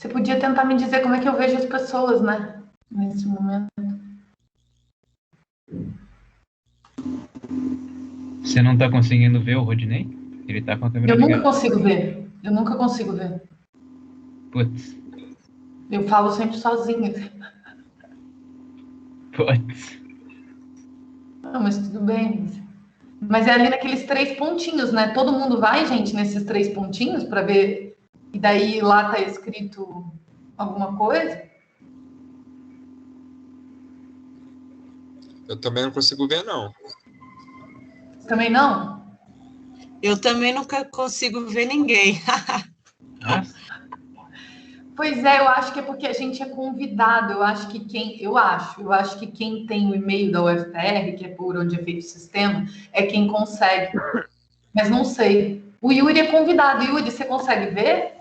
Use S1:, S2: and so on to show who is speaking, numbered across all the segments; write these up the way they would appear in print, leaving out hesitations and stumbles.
S1: Você podia tentar me dizer como é que eu vejo as pessoas, né? Nesse momento.
S2: Você não tá conseguindo ver o Rodinei? Ele tá com a câmera
S1: Eu nunca
S2: ligada.
S1: consigo ver. Eu nunca consigo ver.
S2: Putz.
S1: Eu falo sempre sozinha.
S2: Putz.
S1: Não, mas tudo bem. Mas é ali naqueles 3 pontinhos, né? Todo mundo vai, gente, nesses 3 pontinhos para ver. E daí lá tá escrito alguma coisa.
S3: Eu também não consigo ver, não.
S1: Também não?
S4: Eu também nunca consigo ver ninguém.
S2: Nossa.
S1: Pois é, eu acho que é porque a gente é convidado. Eu acho que quem tem o e-mail da UFR, que é por onde é feito o sistema, é quem consegue. Mas não sei. O Yuri é convidado. Yuri, você consegue ver?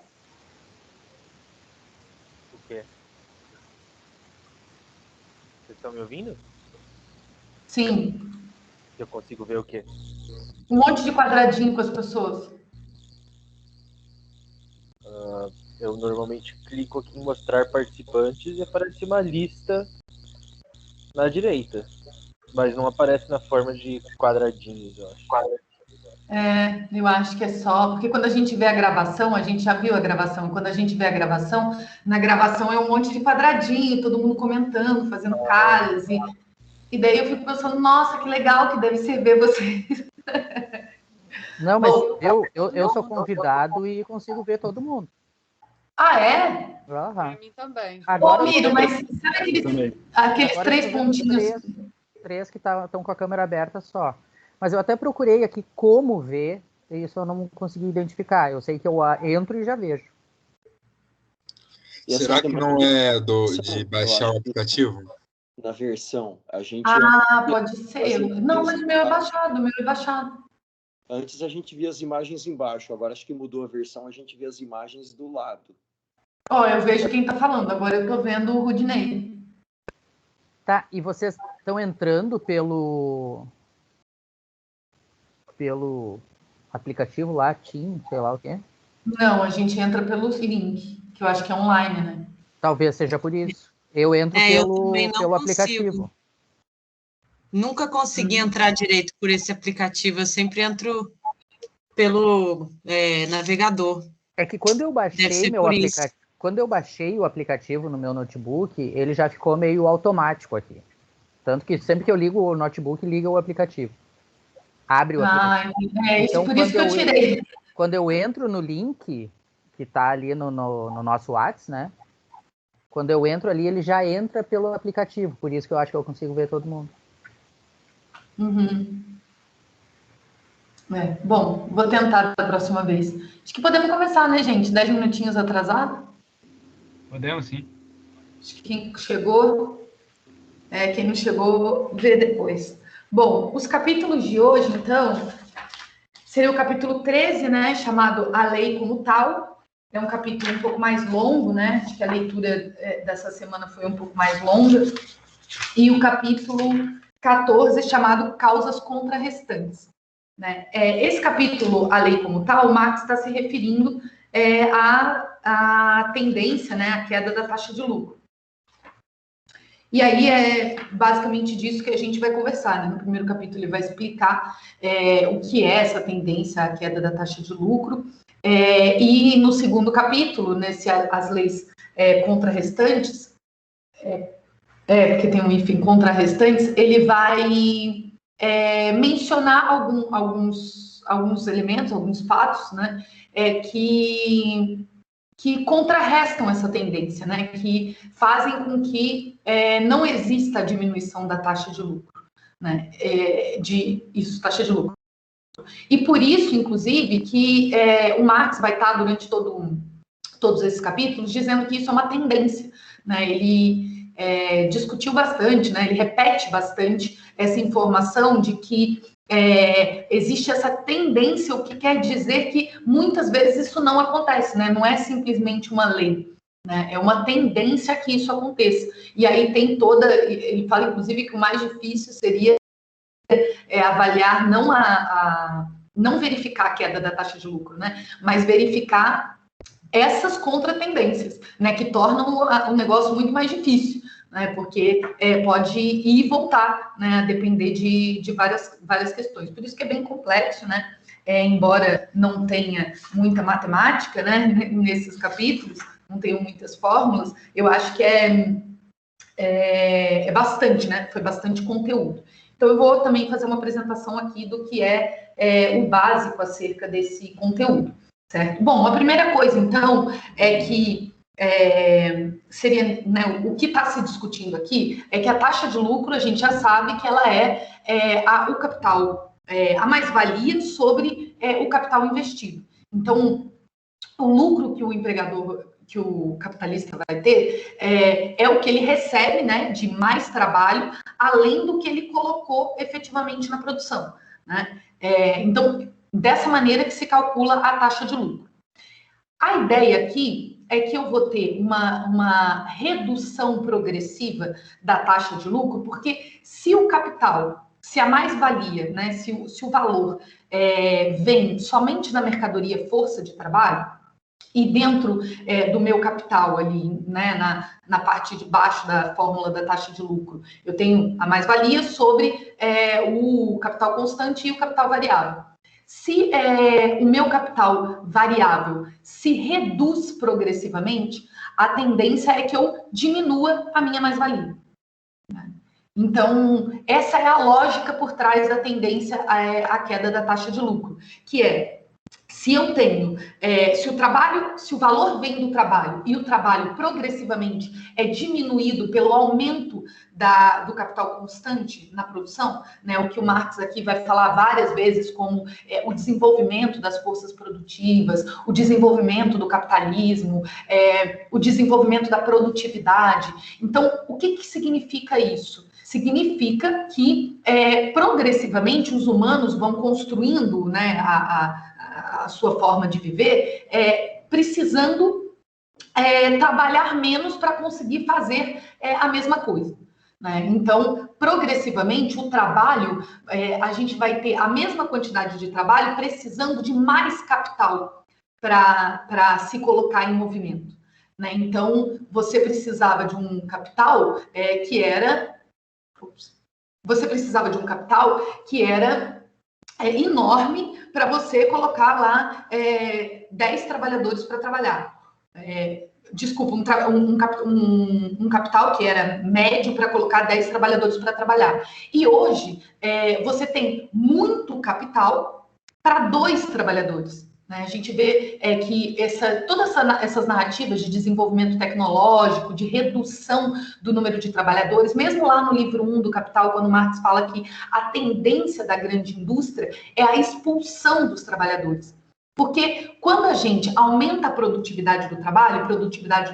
S5: O quê? Vocês estão me ouvindo?
S1: Sim.
S5: Eu consigo ver o quê?
S1: Um monte de quadradinho com as pessoas.
S5: Eu normalmente clico aqui em mostrar participantes e aparece uma lista na direita. Mas não aparece na forma de quadradinhos, eu acho.
S1: É, eu acho que é só, porque quando a gente vê a gravação, a gente já viu a gravação, quando a gente vê a gravação, na gravação é um monte de quadradinho, todo mundo comentando, fazendo caras, e daí eu fico pensando, nossa, que legal que deve ser ver vocês.
S6: Não, mas
S1: Bom,
S6: eu sou convidado e consigo ver todo mundo.
S1: Ah, é?
S6: Aham.
S7: Pra mim também.
S1: Ô,
S6: Agora
S1: Miro, mas sabe aqueles
S6: Agora
S1: 3
S6: eu tô vendo
S1: pontinhos?
S6: três que estão com a câmera aberta só. Mas eu até procurei aqui como ver, e isso eu não consegui identificar. Eu sei que eu entro e já vejo.
S8: E
S3: Será
S8: essa
S3: que não é
S8: versão,
S3: de
S8: eu
S3: baixar o
S8: acho que
S3: aplicativo?
S8: na versão, a gente
S1: Ah, pode ser.
S8: as
S1: Não, mas o meu é
S8: imagens
S1: baixado, o meu é baixado.
S8: antes a gente via as imagens embaixo, agora acho que mudou a versão, a gente vê as imagens do lado.
S1: Ó, eu vejo quem tá falando, agora eu tô vendo o Rudinei.
S6: Tá, e vocês estão entrando pelo aplicativo lá, Team, sei lá o quê?
S1: Não, a gente entra pelo link, que eu acho que é online, né?
S6: Talvez seja por isso. Eu entro
S4: Eu também não
S6: pelo
S4: consigo.
S6: aplicativo.
S4: Nunca consegui entrar direito por esse aplicativo. Eu sempre entro pelo navegador.
S6: É que quando eu
S4: Deve
S6: baixei
S4: ser
S6: meu
S4: por isso.
S6: aplicativo, quando eu baixei o aplicativo no meu notebook, ele já ficou meio automático aqui. Tanto que sempre que eu ligo o notebook, liga o aplicativo. Abre o aplicativo. Então,
S1: por isso que eu tirei.
S6: Quando eu entro no link, que tá ali no nosso WhatsApp, né? Quando eu entro ali, ele já entra pelo aplicativo. Por isso que eu acho que eu consigo ver todo mundo.
S1: Uhum. Bom, vou tentar da próxima vez. Acho que podemos começar, né, gente? 10 minutinhos atrasado.
S2: Podemos, sim.
S1: Acho que quem chegou, quem não chegou, vê depois. Bom, os capítulos de hoje, então, seria o capítulo 13, né, chamado A Lei como Tal. É um capítulo um pouco mais longo, né? Acho que a leitura dessa semana foi um pouco mais longa. E o capítulo 14, chamado Causas Contrarrestantes. Né? Esse capítulo, A Lei como Tal, o Marx está se referindo à tendência, né, à queda da taxa de lucro. E aí é basicamente disso que a gente vai conversar. Né? No primeiro capítulo ele vai explicar o que é essa tendência à queda da taxa de lucro. E no segundo capítulo, as leis contrarrestantes, porque tem um hífen contrarrestantes, ele vai mencionar alguns elementos, alguns fatos, né, que contrarrestam essa tendência, né, que fazem com que não exista a diminuição da taxa de lucro, né, taxa de lucro. E por isso, inclusive, que o Marx vai estar durante todos esses capítulos dizendo que isso é uma tendência, né, ele discutiu bastante, né, ele repete bastante essa informação de que existe essa tendência, o que quer dizer que muitas vezes isso não acontece, né? Não é simplesmente uma lei, né? É uma tendência que isso aconteça. E aí tem ele fala inclusive que o mais difícil seria avaliar não verificar a queda da taxa de lucro, né? Mas verificar essas contratendências, né, que tornam o negócio muito mais difícil, né, porque pode ir e voltar, né, a depender de várias questões. Por isso que é bem complexo, né, embora não tenha muita matemática, né, nesses capítulos, não tenham muitas fórmulas, eu acho que é bastante, né, foi bastante conteúdo. Então, eu vou também fazer uma apresentação aqui do que o básico acerca desse conteúdo, certo? Bom, a primeira coisa, então, é que seria, né, o que está se discutindo aqui é que a taxa de lucro, a gente já sabe que ela o capital, a mais-valia sobre o capital investido. Então, o lucro que o empregador, que o capitalista vai ter, é o que ele recebe, né, de mais trabalho, além do que ele colocou efetivamente na produção, né? Então, dessa maneira que se calcula a taxa de lucro. A ideia aqui é que eu vou ter uma redução progressiva da taxa de lucro, porque se o capital, se a mais-valia, né, se o valor vem somente da mercadoria força de trabalho, e dentro do meu capital ali, né, na parte de baixo da fórmula da taxa de lucro, eu tenho a mais-valia sobre o capital constante e o capital variável. Se o meu capital variável se reduz progressivamente, a tendência é que eu diminua a minha mais-valia. Então, essa é a lógica por trás da tendência à queda da taxa de lucro, que se eu tenho, se o valor vem do trabalho e o trabalho progressivamente é diminuído pelo aumento do capital constante na produção, né, o que o Marx aqui vai falar várias vezes como o desenvolvimento das forças produtivas, o desenvolvimento do capitalismo, o desenvolvimento da produtividade. Então, o que significa isso? Significa que progressivamente os humanos vão construindo, né, a sua forma de viver, precisando trabalhar menos para conseguir fazer a mesma coisa, né? Então, progressivamente, o trabalho, a gente vai ter a mesma quantidade de trabalho precisando de mais capital para se colocar em movimento, né? Então, você precisava de um capital enorme para você colocar lá 10 trabalhadores para trabalhar. Desculpa, um capital que era médio para colocar 10 trabalhadores para trabalhar. E hoje, você tem muito capital para 2 trabalhadores. Né? A gente vê que todas essas narrativas de desenvolvimento tecnológico, de redução do número de trabalhadores, mesmo lá no livro 1 do Capital, quando Marx fala que a tendência da grande indústria é a expulsão dos trabalhadores. Porque quando a gente aumenta a produtividade do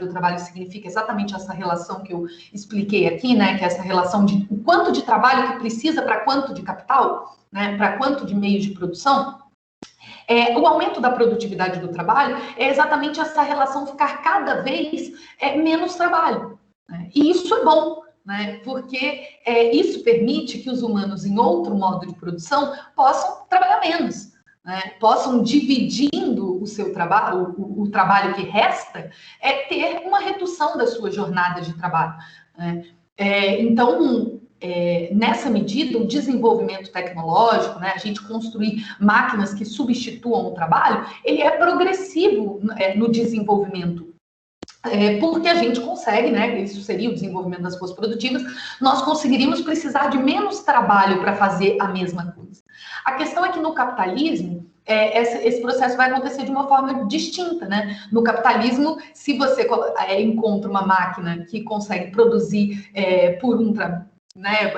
S1: trabalho significa exatamente essa relação que eu expliquei aqui, né? Que é essa relação de o quanto de trabalho que precisa para quanto de capital, né? Para quanto de meios de produção. O aumento da produtividade do trabalho é exatamente essa relação ficar cada vez menos trabalho. Né? E isso é bom, né? Porque isso permite que os humanos, em outro modo de produção, possam trabalhar menos, né? Possam, dividindo o seu trabalho, o trabalho que resta, ter uma redução da sua jornada de trabalho. Né? Então, nessa medida, o desenvolvimento tecnológico, né, a gente construir máquinas que substituam o trabalho, ele é progressivo no desenvolvimento. Porque a gente consegue, né, isso seria o desenvolvimento das forças produtivas, nós conseguiríamos precisar de menos trabalho para fazer a mesma coisa. A questão é que no capitalismo, esse processo vai acontecer de uma forma distinta, né? No capitalismo, se você encontra uma máquina que consegue produzir por um trabalho, né,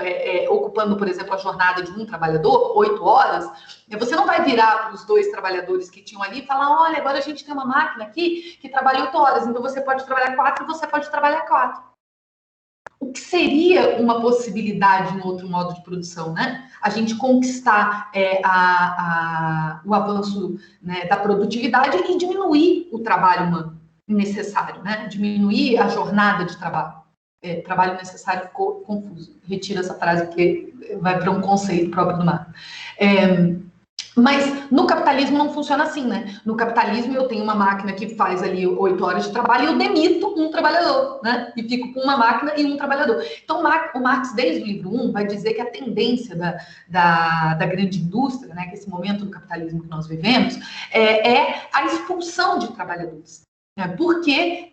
S1: ocupando, por exemplo, a jornada de um trabalhador, 8 horas, você não vai virar para os 2 trabalhadores que tinham ali e falar, olha, agora a gente tem uma máquina aqui que trabalha 8 horas, então você pode trabalhar 4 e você pode trabalhar 4. O que seria uma possibilidade no outro modo de produção, né? A gente conquistar o avanço, né, da produtividade e diminuir o trabalho humano necessário, né? Diminuir a jornada de trabalho. Trabalho necessário ficou confuso. Retiro essa frase porque vai para um conceito próprio do Marx. Mas no capitalismo não funciona assim, né? No capitalismo eu tenho uma máquina que faz ali 8 horas de trabalho e eu demito um trabalhador, né? E fico com uma máquina e um trabalhador. Então o Marx, desde o livro 1, vai dizer que a tendência da grande indústria, né? Que esse momento do capitalismo que nós vivemos, é a expulsão de trabalhadores. Porque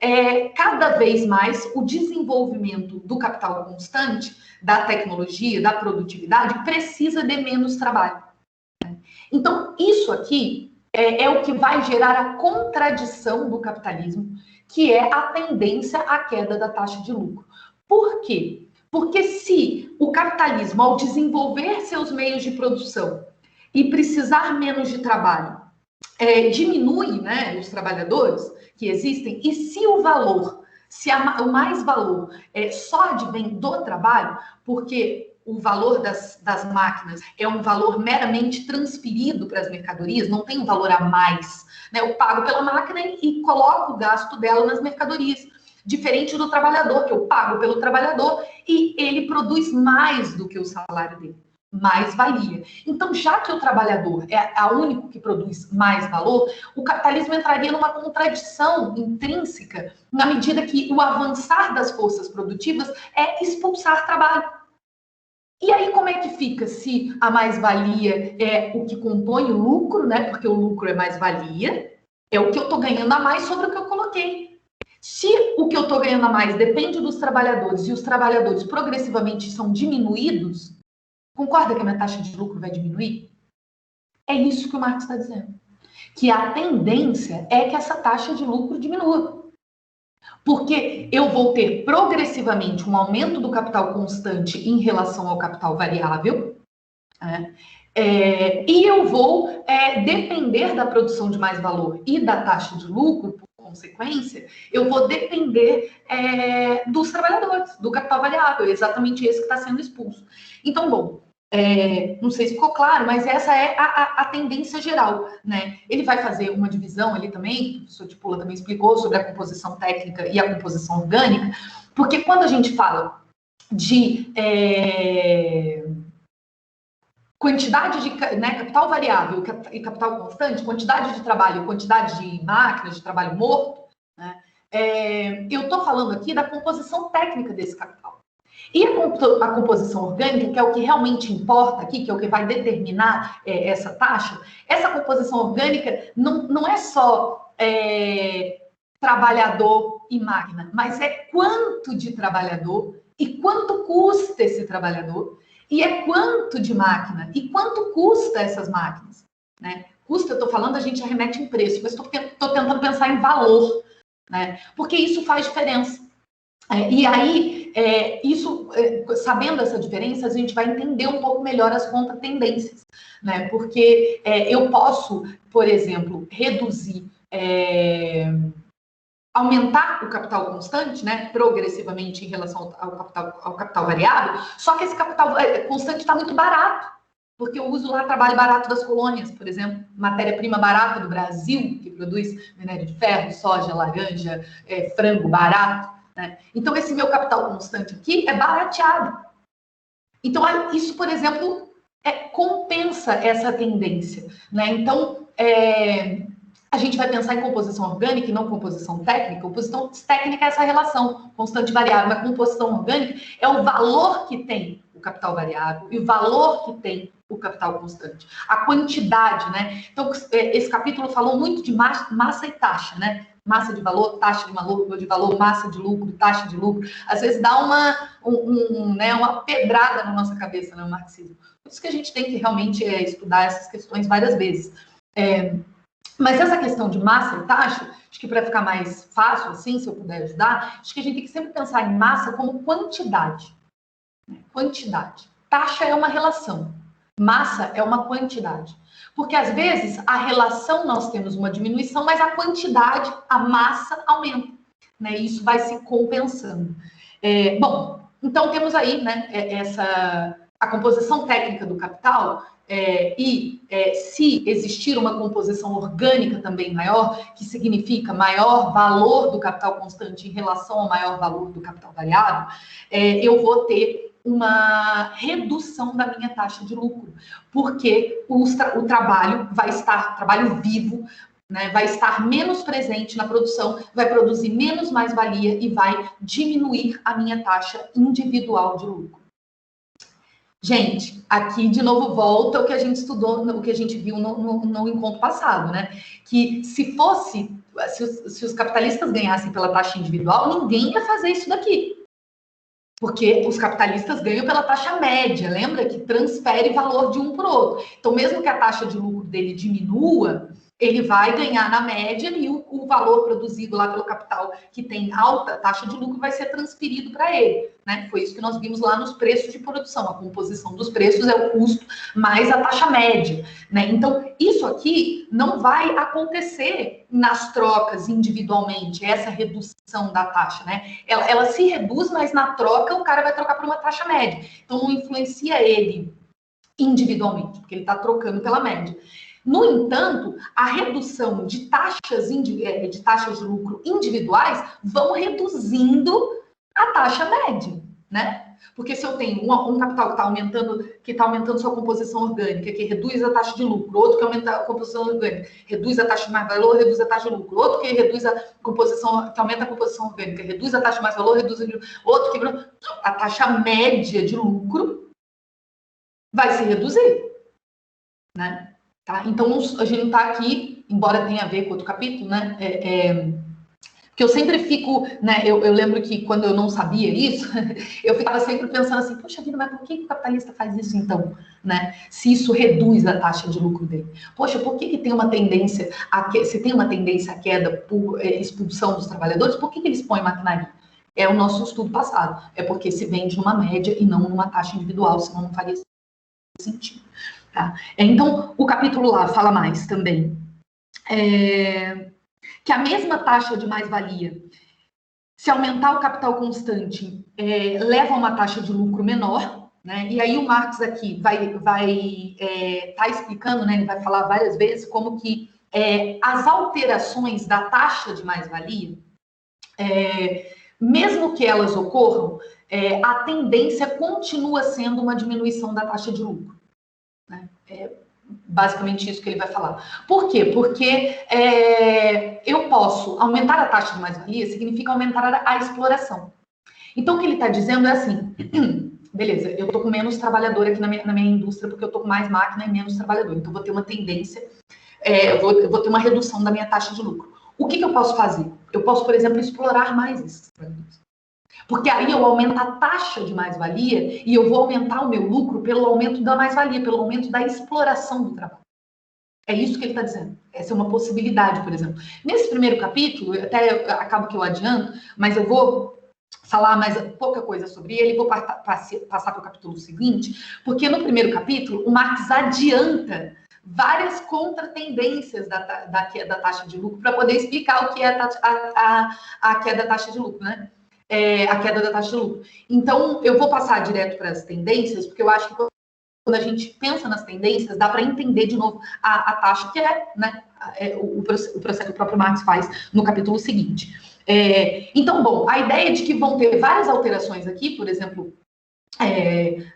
S1: cada vez mais o desenvolvimento do capital constante, da tecnologia, da produtividade, precisa de menos trabalho. Então, isso aqui é o que vai gerar a contradição do capitalismo, que é a tendência à queda da taxa de lucro. Por quê? Porque se o capitalismo, ao desenvolver seus meios de produção e precisar menos de trabalho, diminui, né, os trabalhadores que existem, e se o valor, o mais valor só advém do trabalho, porque o valor das máquinas é um valor meramente transferido para as mercadorias, não tem um valor a mais, né? Eu pago pela máquina e coloco o gasto dela nas mercadorias. Diferente do trabalhador, que eu pago pelo trabalhador e ele produz mais do que o salário dele, mais valia. Então, já que o trabalhador é o único que produz mais valor, o capitalismo entraria numa contradição intrínseca na medida que o avançar das forças produtivas é expulsar trabalho. E aí, como é que fica se a mais-valia é o que compõe o lucro, né? Porque o lucro é mais-valia, é o que eu estou ganhando a mais sobre o que eu coloquei. Se o que eu estou ganhando a mais depende dos trabalhadores e os trabalhadores progressivamente são diminuídos, concorda que a minha taxa de lucro vai diminuir? É isso que o Marx está dizendo. Que a tendência é que essa taxa de lucro diminua. Porque eu vou ter progressivamente um aumento do capital constante em relação ao capital variável, e eu vou depender da produção de mais valor e da taxa de lucro, por consequência, eu vou depender dos trabalhadores, do capital variável, exatamente esse que está sendo expulso. Então, bom, não sei se ficou claro, mas essa é a tendência geral, né? Ele vai fazer uma divisão ali também, o professor Tipola também explicou sobre a composição técnica e a composição orgânica, porque quando a gente fala de quantidade de capital variável e capital constante, quantidade de trabalho, quantidade de máquinas de trabalho morto, né? Eu estou falando aqui da composição técnica desse capital. E a composição orgânica, que é o que realmente importa aqui, que é o que vai determinar essa taxa, essa composição orgânica não é só trabalhador e máquina, mas é quanto de trabalhador e quanto custa esse trabalhador, e é quanto de máquina e quanto custa essas máquinas, né? Custa, eu estou falando, a gente arremete em preço, mas estou tentando pensar em valor, né? Porque isso faz diferença. E aí, sabendo essa diferença, a gente vai entender um pouco melhor as contratendências, né? Porque eu posso, por exemplo, reduzir, aumentar o capital constante, né, progressivamente em relação ao capital variável, só que esse capital constante está muito barato, porque eu uso lá trabalho barato das colônias, por exemplo, matéria-prima barata do Brasil, que produz minério de ferro, soja, laranja, frango barato, né? Então, esse meu capital constante aqui é barateado. Então, isso, por exemplo, compensa essa tendência, né? Então, a gente vai pensar em composição orgânica e não composição técnica. Composição técnica é essa relação constante variável, mas composição orgânica é o valor que tem o capital variável e o valor que tem o capital constante. A quantidade, né? Então, esse capítulo falou muito de massa e taxa, né? Massa de valor, taxa de valor, massa de lucro, taxa de lucro. Às vezes dá uma pedrada na nossa cabeça, né, o marxismo. Por isso que a gente tem que realmente estudar essas questões várias vezes. Mas essa questão de massa e taxa, acho que para ficar mais fácil, assim, se eu puder ajudar, acho que a gente tem que sempre pensar em massa como quantidade. Quantidade. Taxa é uma relação. Massa é uma quantidade. Porque, às vezes, a relação nós temos uma diminuição, mas a quantidade, a massa, aumenta. Né? E isso vai se compensando. Bom, então temos aí, né, a composição técnica do capital, se existir uma composição orgânica também maior, que significa maior valor do capital constante em relação ao maior valor do capital variável, eu vou ter uma redução da minha taxa de lucro, porque o trabalho vai estar, trabalho vivo, né, vai estar menos presente na produção, vai produzir menos mais-valia e vai diminuir a minha taxa individual de lucro. Gente, aqui de novo volta o que a gente estudou, o que a gente viu no encontro passado, né? Que se os capitalistas ganhassem pela taxa individual, ninguém ia fazer isso daqui. Porque os capitalistas ganham pela taxa média, lembra? Que transfere valor de um para o outro. Então, mesmo que a taxa de lucro dele diminua, ele vai ganhar na média e o valor produzido lá pelo capital que tem alta taxa de lucro vai ser transferido para ele, né? Foi isso que nós vimos lá nos preços de produção. A composição dos preços é o custo mais a taxa média, né? Então, isso aqui não vai acontecer nas trocas individualmente, essa redução da taxa, né? Ela se reduz, mas na troca o cara vai trocar por uma taxa média. Então, não influencia ele individualmente, porque ele está trocando pela média. No entanto, a redução de taxas de lucro individuais vão reduzindo a taxa média, né? Porque se eu tenho um capital que está aumentando sua composição orgânica, que reduz a taxa de lucro, outro que aumenta a composição orgânica, reduz a taxa de mais-valor, reduz a taxa de lucro, outro que reduz a composição, que aumenta a composição orgânica, reduz a taxa de mais-valor, reduz outro que a taxa média de lucro vai se reduzir, né? Tá? Então, a gente não está aqui, embora tenha a ver com outro capítulo, né? Porque eu sempre fico, né? Eu lembro que quando eu não sabia isso, eu ficava sempre pensando assim, poxa vida, mas por que o capitalista faz isso então? Né? Se isso reduz a taxa de lucro dele. Poxa, por que tem uma tendência se tem uma tendência à queda por expulsão dos trabalhadores, por que eles põem maquinaria? É o nosso estudo passado. É porque se vende numa média e não numa taxa individual, senão não faria sentido. Tá? Então, o capítulo lá fala mais também. Que a mesma taxa de mais-valia, se aumentar o capital constante, leva a uma taxa de lucro menor, né? E aí o Marx aqui vai tá explicando, né? Ele vai falar várias vezes como que as alterações da taxa de mais-valia, mesmo que elas ocorram, a tendência continua sendo uma diminuição da taxa de lucro. Né? Basicamente isso que ele vai falar. Por quê? Porque eu posso aumentar a taxa de mais-valia, significa aumentar a exploração. Então, o que ele está dizendo é assim, beleza, eu estou com menos trabalhador aqui na minha indústria, porque eu estou com mais máquina e menos trabalhador. Então, vou ter uma tendência, eu vou ter uma redução da minha taxa de lucro. O que eu posso fazer? Eu posso, por exemplo, explorar mais esses trabalhadores. Porque aí eu aumento a taxa de mais-valia e eu vou aumentar o meu lucro pelo aumento da mais-valia, pelo aumento da exploração do trabalho. É isso que ele está dizendo. Essa é uma possibilidade, por exemplo. Nesse primeiro capítulo, até acabo que eu adianto, mas eu vou falar mais pouca coisa sobre ele, vou passar para o capítulo seguinte, porque no primeiro capítulo o Marx adianta várias contratendências da taxa de lucro para poder explicar o que é a queda da taxa de lucro, né? A queda da taxa de lucro. Então, eu vou passar direto para as tendências, porque eu acho que quando a gente pensa nas tendências, dá para entender de novo a taxa, que né, o processo que o próprio Marx faz no capítulo seguinte. Então, bom, a ideia de que vão ter várias alterações aqui, por exemplo,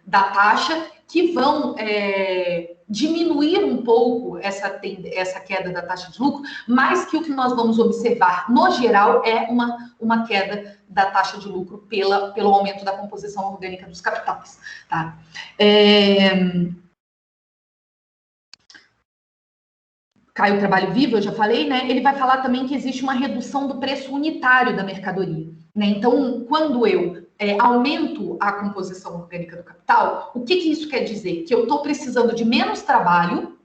S1: da taxa, que vão diminuir um pouco essa queda da taxa de lucro, mas que o que nós vamos observar, no geral, é uma queda da taxa de lucro pelo aumento da composição orgânica dos capitais. Tá? Cai o trabalho vivo, eu já falei, né? Ele vai falar também que existe uma redução do preço unitário da mercadoria. Né? Então, quando eu aumento a composição orgânica do capital, o que isso quer dizer? Que eu estou precisando de menos trabalho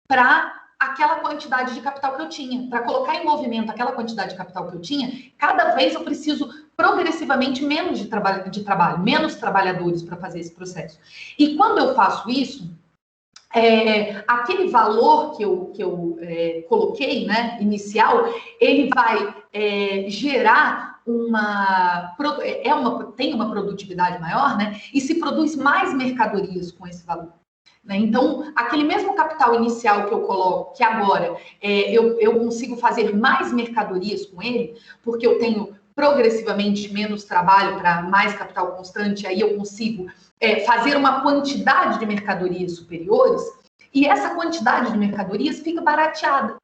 S1: para aquela quantidade de capital que eu tinha. Para colocar em movimento aquela quantidade de capital que eu tinha, cada vez eu preciso progressivamente menos de trabalho, menos trabalhadores para fazer esse processo. E quando eu faço isso, aquele valor que eu coloquei, né, inicial, ele vai gerar tem uma produtividade maior, né, e se produz mais mercadorias com esse valor. Né? Então, aquele mesmo capital inicial que eu coloco, que agora eu consigo fazer mais mercadorias com ele, porque eu tenho progressivamente de menos trabalho para mais capital constante, aí eu consigo fazer uma quantidade de mercadorias superiores, e essa quantidade de mercadorias fica barateada,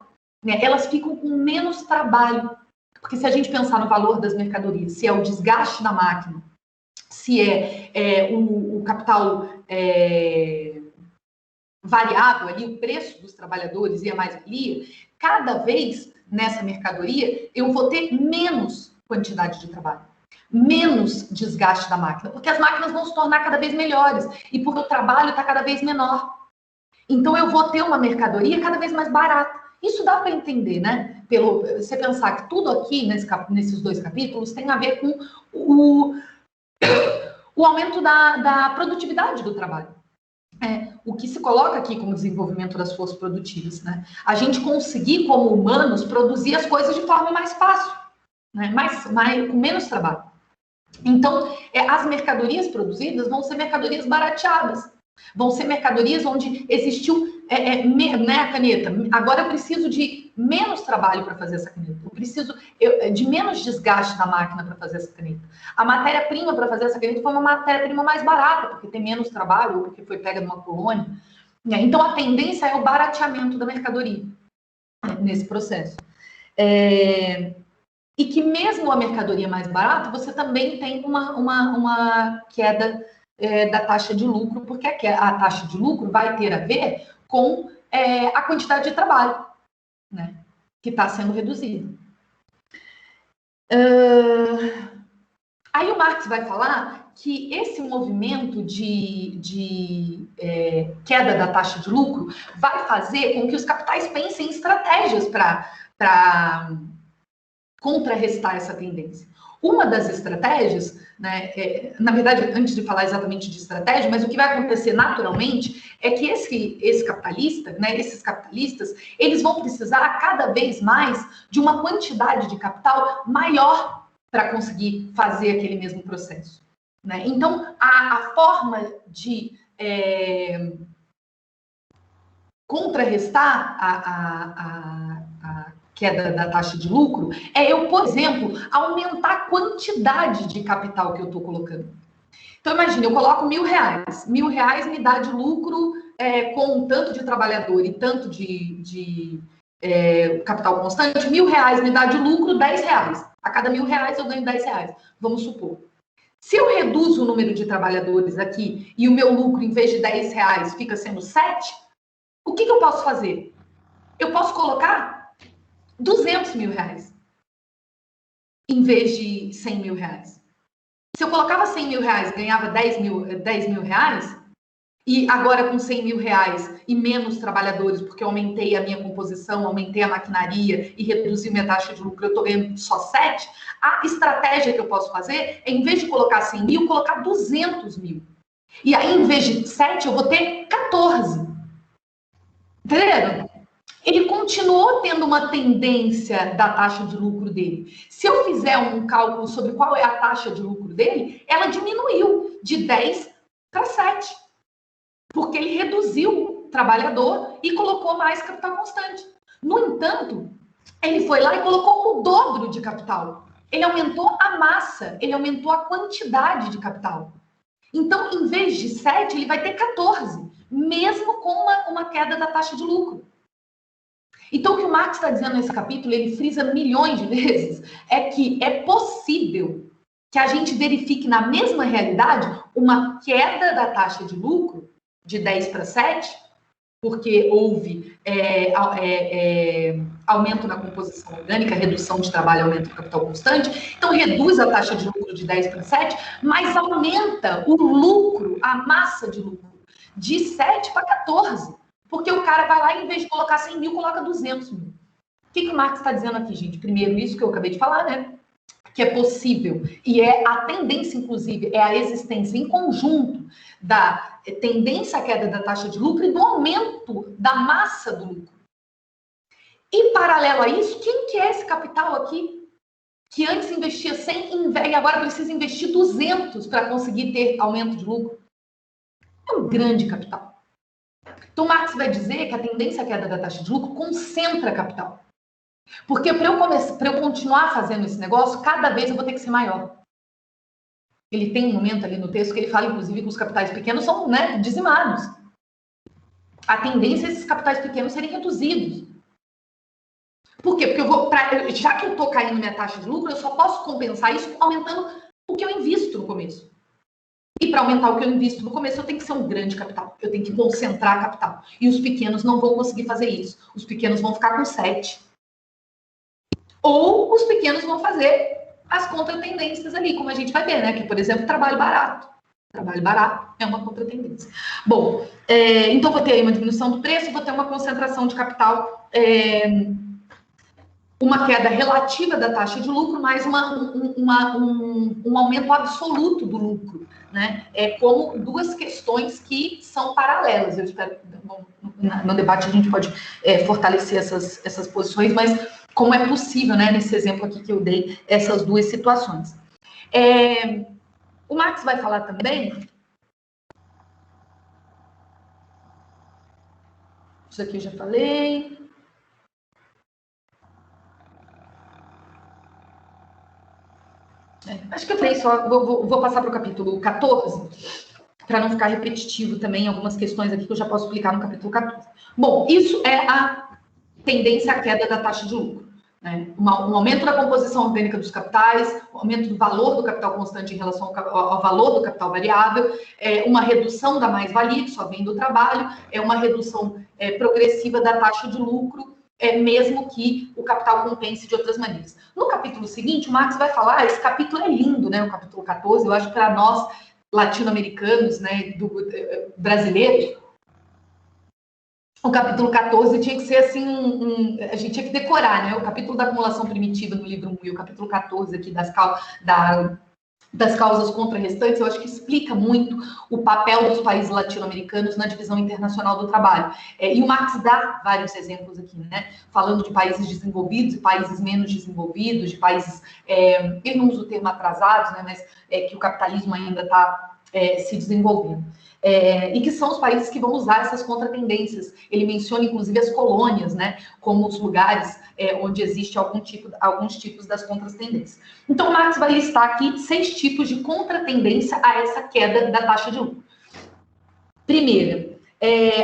S1: né? Elas ficam com menos trabalho, porque se a gente pensar no valor das mercadorias, se é o desgaste da máquina, se é o capital variável ali, o preço dos trabalhadores e a mais-valia, cada vez nessa mercadoria eu vou ter menos quantidade de trabalho, menos desgaste da máquina, porque as máquinas vão se tornar cada vez melhores e porque o trabalho está cada vez menor. Então eu vou ter uma mercadoria cada vez mais barata. Isso dá para entender, né? Pelo você pensar que tudo aqui nesses 2 capítulos tem a ver com o aumento da produtividade do trabalho. O que se coloca aqui como desenvolvimento das forças produtivas, né? A gente conseguir, como humanos, produzir as coisas de forma mais fácil, né? Com menos trabalho. Então, as mercadorias produzidas vão ser mercadorias barateadas, vão ser mercadorias onde existiu a caneta. Agora eu preciso de menos trabalho para fazer essa caneta. Eu preciso de menos desgaste na máquina para fazer essa caneta. A matéria-prima para fazer essa caneta foi uma matéria-prima mais barata, porque tem menos trabalho, ou porque foi pega numa colônia. Então, a tendência é o barateamento da mercadoria nesse processo. E que mesmo a mercadoria mais barata, você também tem uma queda da taxa de lucro, porque a taxa de lucro vai ter a ver com a quantidade de trabalho, né, que está sendo reduzida. Aí o Marx vai falar que esse movimento de queda da taxa de lucro vai fazer com que os capitais pensem em estratégias para contrarrestar essa tendência. Uma das estratégias, né, na verdade, antes de falar exatamente de estratégia, mas o que vai acontecer naturalmente é que esse capitalista, né, esses capitalistas, eles vão precisar cada vez mais de uma quantidade de capital maior para conseguir fazer aquele mesmo processo, né? Então, a forma de contrarrestar a queda da taxa de lucro é eu, por exemplo, aumentar a quantidade de capital que eu estou colocando. Então, imagine, eu coloco R$1.000. R$1.000 me dá de lucro com tanto de trabalhador e tanto de capital constante. R$1.000 me dá de lucro R$10. A cada R$1.000 eu ganho R$10. Vamos supor. Se eu reduzo o número de trabalhadores aqui e o meu lucro, em vez de R$10, fica sendo 7, o que eu posso fazer? Eu posso colocar R$200.000 em vez de R$100.000. Se eu colocava R$100.000, ganhava R$10.000, e agora com R$100.000 e menos trabalhadores, porque eu aumentei a minha composição, aumentei a maquinaria e reduzi minha taxa de lucro, eu estou ganhando só 7, a estratégia que eu posso fazer é, em vez de colocar 100.000, colocar 200.000. E aí, em vez de 7, eu vou ter 14. Entenderam? Ele continuou tendo uma tendência da taxa de lucro dele. Se eu fizer um cálculo sobre qual é a taxa de lucro dele, ela diminuiu de 10 para 7. Porque ele reduziu o trabalhador e colocou mais capital constante. No entanto, ele foi lá e colocou o dobro de capital. Ele aumentou a massa, ele aumentou a quantidade de capital. Então, em vez de 7, ele vai ter 14, mesmo com uma queda da taxa de lucro. Então, o que o Marx está dizendo nesse capítulo, ele frisa milhões de vezes, é que é possível que a gente verifique na mesma realidade uma queda da taxa de lucro de 10 para 7, porque houve aumento na composição orgânica, redução de trabalho, aumento do capital constante. Então, reduz a taxa de lucro de 10 para 7, mas aumenta o lucro, a massa de lucro, de 7 para 14. Porque o cara vai lá e, em vez de colocar 100.000, coloca 200.000. O que o Marx está dizendo aqui, gente? Primeiro, isso que eu acabei de falar, né? Que é possível. E a tendência, inclusive, é a existência em conjunto da tendência à queda da taxa de lucro e do aumento da massa do lucro. E, paralelo a isso, quem que é esse capital aqui? Que antes investia 100 e agora precisa investir 200 para conseguir ter aumento de lucro? É um grande capital. Então, Marx vai dizer que a tendência à queda da taxa de lucro concentra capital. Porque para eu continuar fazendo esse negócio, cada vez eu vou ter que ser maior. Ele tem um momento ali no texto que ele fala, inclusive, que os capitais pequenos são, né, dizimados. A tendência é esses capitais pequenos serem reduzidos. Por quê? Porque já que eu estou caindo minha taxa de lucro, eu só posso compensar isso aumentando o que eu invisto no começo. E para aumentar o que eu invisto no começo, eu tenho que ser um grande capital. Eu tenho que concentrar capital. E os pequenos não vão conseguir fazer isso. Os pequenos vão ficar com 7. Ou os pequenos vão fazer as contratendências ali, como a gente vai ver, né? Que, por exemplo, trabalho barato. Trabalho barato é uma contratendência. Bom, então vou ter aí uma diminuição do preço, vou ter uma concentração de capital, uma queda relativa da taxa de lucro, mais um aumento absoluto do lucro, né? Como duas questões que são paralelas. Eu espero que no debate a gente pode fortalecer essas posições, mas como é possível, né, nesse exemplo aqui que eu dei, essas duas situações. O Max vai falar também. Isso aqui eu já falei. Acho que eu falei só. Vou passar para o capítulo 14, para não ficar repetitivo também algumas questões aqui que eu já posso explicar no capítulo 14. Bom, isso é a tendência à queda da taxa de lucro. Né? Um aumento da composição orgânica dos capitais, um aumento do valor do capital constante em relação ao valor do capital variável, uma redução da mais-valia, que só vem do trabalho, uma redução progressiva da taxa de lucro, mesmo que o capital compense de outras maneiras. No capítulo seguinte, o Max vai falar, esse capítulo é lindo, né? O capítulo 14, eu acho que para nós, latino-americanos, né, brasileiros, o capítulo 14 tinha que ser assim, a gente tinha que decorar, né? O capítulo da acumulação primitiva no livro 1 e o capítulo 14 aqui das causas contra-restantes, eu acho que explica muito o papel dos países latino-americanos na divisão internacional do trabalho. E o Marx dá vários exemplos aqui, né? Falando de países desenvolvidos e países menos desenvolvidos, de países, ele não usa o termo atrasados, né? Mas que o capitalismo ainda está se desenvolvendo. E que são os países que vão usar essas contratendências. Ele menciona, inclusive, as colônias, né, como os lugares onde existe alguns tipos das contratendências. Então, o Marx vai listar aqui 6 tipos de contratendência a essa queda da taxa de lucro. Primeira,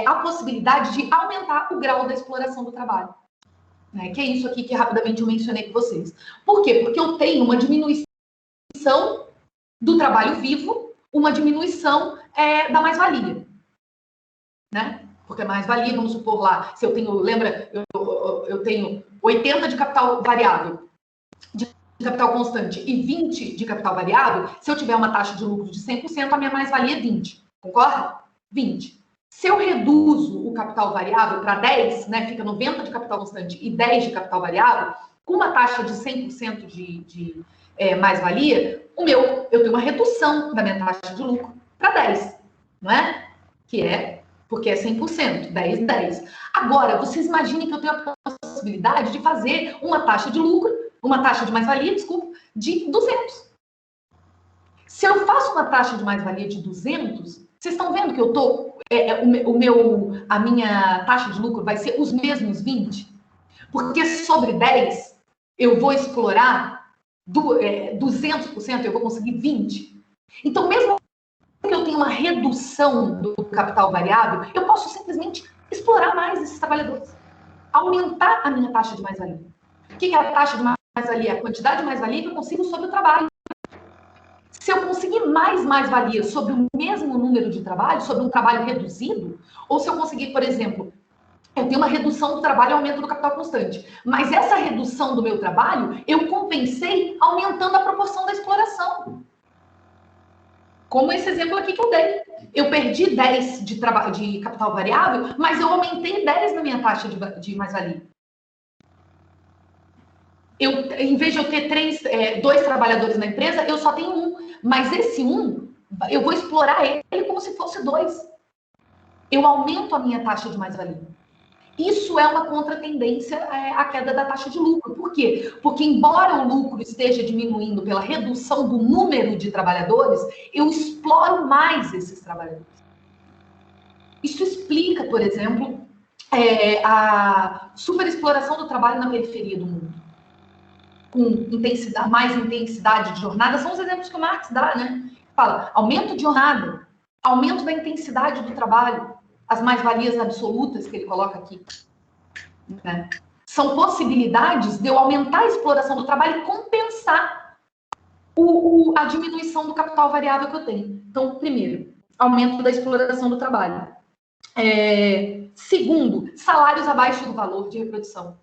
S1: a possibilidade de aumentar o grau da exploração do trabalho. Né, que é isso aqui que rapidamente eu mencionei com vocês. Por quê? Porque eu tenho uma diminuição do trabalho vivo, uma diminuição da mais-valia, né? Porque mais-valia, vamos supor lá, se eu tenho, lembra, eu tenho 80 de capital variável, de capital constante e 20 de capital variável, se eu tiver uma taxa de lucro de 100%, a minha mais-valia é 20, concorda? 20. Se eu reduzo o capital variável para 10, né, fica 90 de capital constante e 10 de capital variável, com uma taxa de 100% de mais-valia, eu tenho uma redução da minha taxa de lucro para 10, não é? Que porque é 100%, 10. Agora, vocês imaginem que eu tenho a possibilidade de fazer uma taxa de lucro, uma taxa de mais-valia, desculpa, de 200. Se eu faço uma taxa de mais-valia de 200, vocês estão vendo que eu tô, a minha taxa de lucro vai ser os mesmos 20? Porque sobre 10, eu vou explorar 200%, eu vou conseguir 20%. Então, mesmo que eu tenha uma redução do capital variável, eu posso simplesmente explorar mais esses trabalhadores. Aumentar a minha taxa de mais-valia. O que é a taxa de mais-valia? A quantidade de mais-valia que eu consigo sobre o trabalho. Se eu conseguir mais-valia sobre o mesmo número de trabalho, sobre um trabalho reduzido, ou se eu conseguir, por exemplo, eu tenho uma redução do trabalho e aumento do capital constante. Mas essa redução do meu trabalho, eu compensei aumentando a proporção da exploração. Como esse exemplo aqui que eu dei. Eu perdi 10 de capital variável, mas eu aumentei 10 na minha taxa de mais-valia. Em vez de eu ter 2 trabalhadores na empresa, eu só tenho 1. Mas esse 1, eu vou explorar ele como se fosse 2. Eu aumento a minha taxa de mais-valia. Isso é uma contratendência à queda da taxa de lucro. Por quê? Porque, embora o lucro esteja diminuindo pela redução do número de trabalhadores, eu exploro mais esses trabalhadores. Isso explica, por exemplo, a superexploração do trabalho na periferia do mundo, com mais intensidade de jornada, são os exemplos que o Marx dá, né? Fala, aumento de jornada, aumento da intensidade do trabalho, as mais-valias absolutas que ele coloca aqui, né? São possibilidades de eu aumentar a exploração do trabalho e compensar a diminuição do capital variável que eu tenho. Então, primeiro, aumento da exploração do trabalho. Segundo, salários abaixo do valor de reprodução.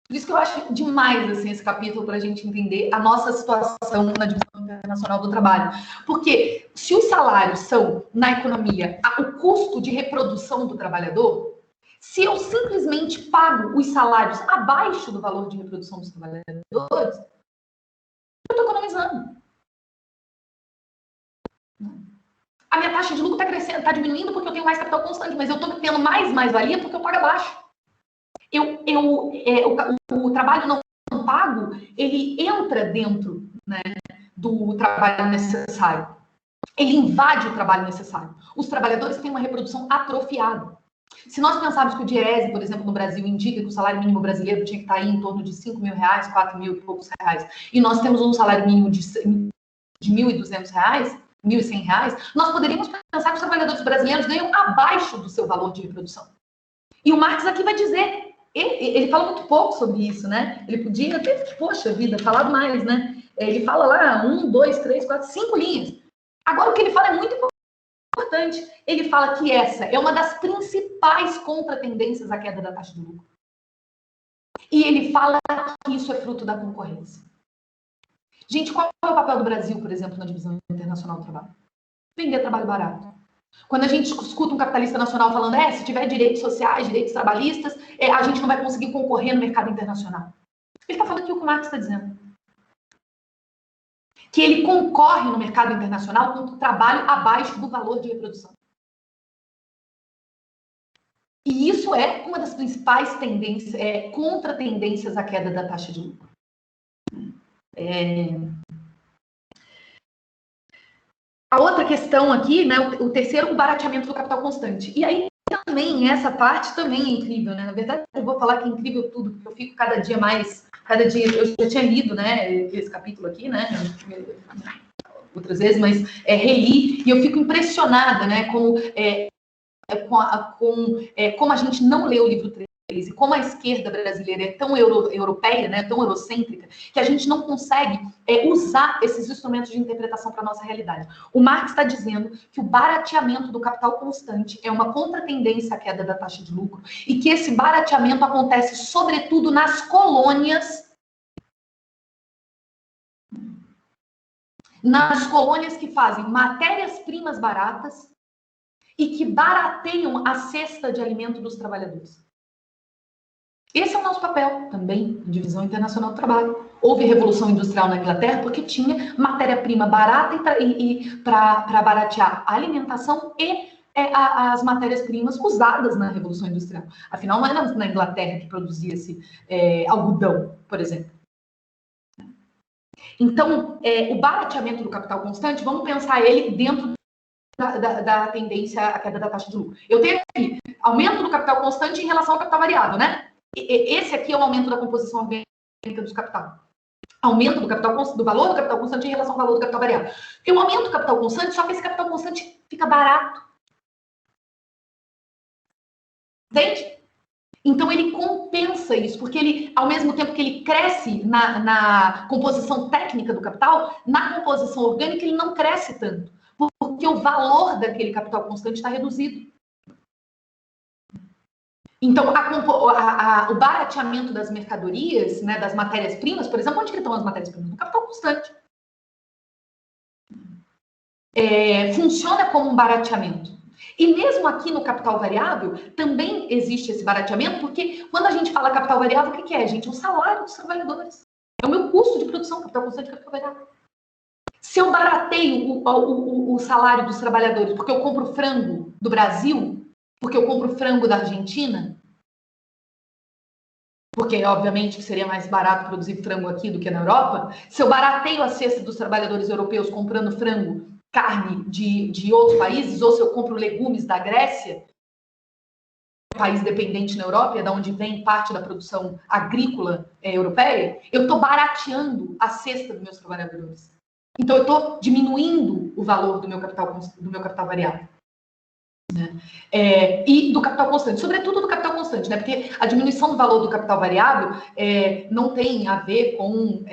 S1: Por isso que eu acho demais assim, esse capítulo para a gente entender a nossa situação na divisão internacional do trabalho. Porque se os salários são, na economia, o custo de reprodução do trabalhador, se eu simplesmente pago os salários abaixo do valor de reprodução dos trabalhadores, eu estou economizando. A minha taxa de lucro está crescendo, está diminuindo porque eu tenho mais capital constante, mas eu estou tendo mais-valia porque eu pago abaixo. O trabalho não pago, ele entra dentro, né, do trabalho necessário. Ele invade o trabalho necessário. Os trabalhadores têm uma reprodução atrofiada. Se nós pensarmos que o Diese, por exemplo, no Brasil, indica que o salário mínimo brasileiro tinha que estar aí em torno de R$5.000, R$4.000 e poucos reais, e nós temos um salário mínimo de R$1.200, R$1.100, nós poderíamos pensar que os trabalhadores brasileiros ganham abaixo do seu valor de reprodução. E o Marx aqui vai dizer, ele fala muito pouco sobre isso, né? Ele podia ter, poxa vida, falado mais, né? Ele fala lá 1, 2, 3, 4, 5 linhas. Agora o que ele fala é muito importante. Ele fala que essa é uma das principais contratendências à queda da taxa de lucro. E ele fala que isso é fruto da concorrência. Gente, qual é o papel do Brasil, por exemplo, na divisão internacional do trabalho? Vender trabalho barato. Quando a gente escuta um capitalista nacional falando, se tiver direitos sociais, direitos trabalhistas, a gente não vai conseguir concorrer no mercado internacional. Ele está falando aqui o que o Marx está dizendo. Que ele concorre no mercado internacional com o trabalho abaixo do valor de reprodução. E isso é uma das principais tendências, contratendências à queda da taxa de lucro. A outra questão aqui, né, o terceiro, o barateamento do capital constante. E aí também, essa parte também é incrível, né? Na verdade, eu vou falar que é incrível tudo, porque eu fico cada dia, eu já tinha lido, né, esse capítulo aqui, né, outras vezes, mas reli, e eu fico impressionada, né, como a gente não lê o livro 3, e como a esquerda brasileira é tão europeia, né, tão eurocêntrica, que a gente não consegue usar esses instrumentos de interpretação para a nossa realidade. O Marx está dizendo que o barateamento do capital constante é uma contratendência à queda da taxa de lucro e que esse barateamento acontece sobretudo nas colônias, que fazem matérias-primas baratas e que barateiam a cesta de alimento dos trabalhadores. Esse é o nosso papel também, em divisão internacional do trabalho. Houve revolução industrial na Inglaterra porque tinha matéria-prima barata para baratear a alimentação e as matérias-primas usadas na revolução industrial. Afinal, não era na Inglaterra que produzia-se algodão, por exemplo. Então, o barateamento do capital constante, vamos pensar ele dentro da tendência à queda da taxa de lucro. Eu tenho aqui aumento do capital constante em relação ao capital variável, né? Esse aqui é o aumento da composição orgânica do capital. Aumento do valor do capital constante em relação ao valor do capital variável. Tem um aumento do capital constante, só que esse capital constante fica barato. Entende? Então ele compensa isso, porque ele, ao mesmo tempo que ele cresce na composição técnica do capital, na composição orgânica ele não cresce tanto, porque o valor daquele capital constante está reduzido. Então, o barateamento das mercadorias, né, das matérias-primas, por exemplo, onde que estão as matérias-primas? No capital constante. Funciona como um barateamento. E mesmo aqui no capital variável, também existe esse barateamento, porque quando a gente fala capital variável, o que é, gente? É o salário dos trabalhadores. É o meu custo de produção, capital constante e capital variável. Se eu barateio o salário dos trabalhadores porque eu compro frango do Brasil, porque eu compro frango da Argentina, porque obviamente que seria mais barato produzir frango aqui do que na Europa, se eu barateio a cesta dos trabalhadores europeus comprando frango, carne de outros países, ou se eu compro legumes da Grécia, país dependente na Europa, é da onde vem parte da produção agrícola europeia, eu estou barateando a cesta dos meus trabalhadores. Então, eu estou diminuindo o valor do meu capital variável. Né? E do capital constante, sobretudo do capital constante, né? Porque a diminuição do valor do capital variável não tem a ver com...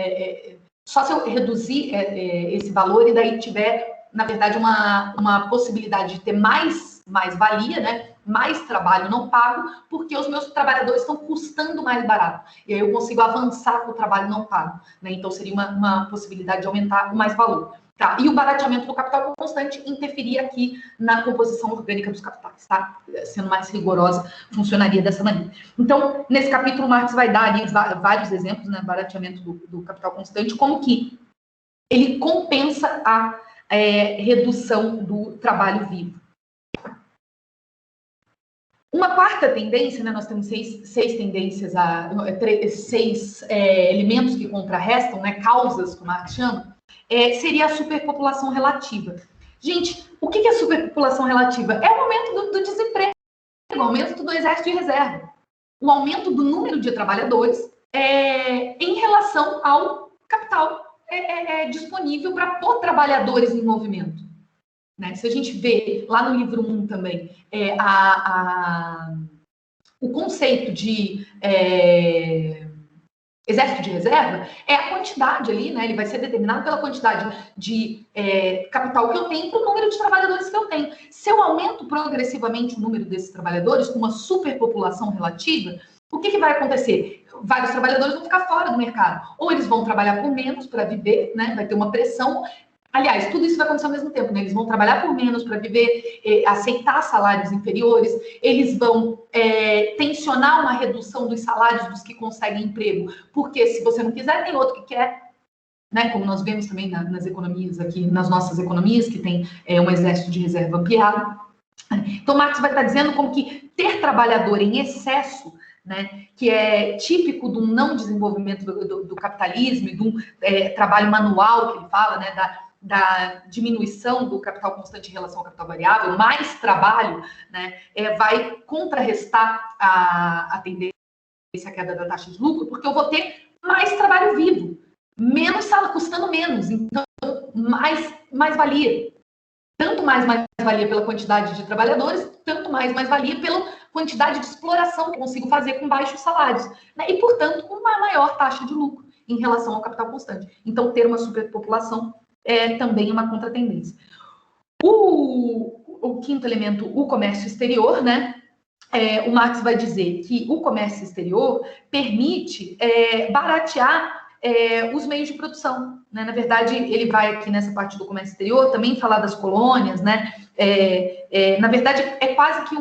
S1: só se eu reduzir esse valor e daí tiver, na verdade, uma possibilidade de ter mais valia, né? Mais trabalho não pago, porque os meus trabalhadores estão custando mais barato. E aí eu consigo avançar com o trabalho não pago. Né? Então, seria uma possibilidade de aumentar o mais valor. Tá? E o barateamento do capital constante interferia aqui na composição orgânica dos capitais. Tá? Sendo mais rigorosa, funcionaria dessa maneira. Então, nesse capítulo, Marx vai dar ali vários exemplos, né? Barateamento do capital constante, como que ele compensa a redução do trabalho vivo. Uma quarta tendência, né, nós temos seis tendências, seis elementos que contrarrestam, né, causas, como a gente chama, seria a superpopulação relativa. Gente, o que é superpopulação relativa? É o aumento do desemprego, o aumento do exército de reserva, o aumento do número de trabalhadores em relação ao capital disponível para pôr trabalhadores em movimento. Né? Se a gente vê lá no livro 1 também, o conceito de exército de reserva é a quantidade ali, né? Ele vai ser determinado pela quantidade de capital que eu tenho para o número de trabalhadores que eu tenho. Se eu aumento progressivamente o número desses trabalhadores com uma superpopulação relativa, o que vai acontecer? Vários trabalhadores vão ficar fora do mercado. Ou eles vão trabalhar por menos para viver, né? Vai ter uma pressão. Aliás, tudo isso vai acontecer ao mesmo tempo, né? Eles vão trabalhar por menos para viver, aceitar salários inferiores, eles vão tensionar uma redução dos salários dos que conseguem emprego, porque se você não quiser, tem outro que quer, né? Como nós vemos também nas economias aqui, nas nossas economias, que tem um exército de reserva ampliado. Então, Marx vai estar dizendo como que ter trabalhador em excesso, né, que é típico do não desenvolvimento do capitalismo e do trabalho manual que ele fala, né, da diminuição do capital constante em relação ao capital variável, mais trabalho, né, vai contrarrestar a tendência à queda da taxa de lucro, porque eu vou ter mais trabalho vivo, menos salário, custando menos, então mais valia. Tanto mais valia pela quantidade de trabalhadores, tanto mais valia pela quantidade de exploração que eu consigo fazer com baixos salários. Né? E, portanto, uma maior taxa de lucro em relação ao capital constante. Então, ter uma superpopulação é também uma contratendência. O quinto elemento, o comércio exterior, né? O Marx vai dizer que o comércio exterior permite baratear os meios de produção. Né? Na verdade, ele vai aqui nessa parte do comércio exterior também falar das colônias, né? Na verdade, é quase que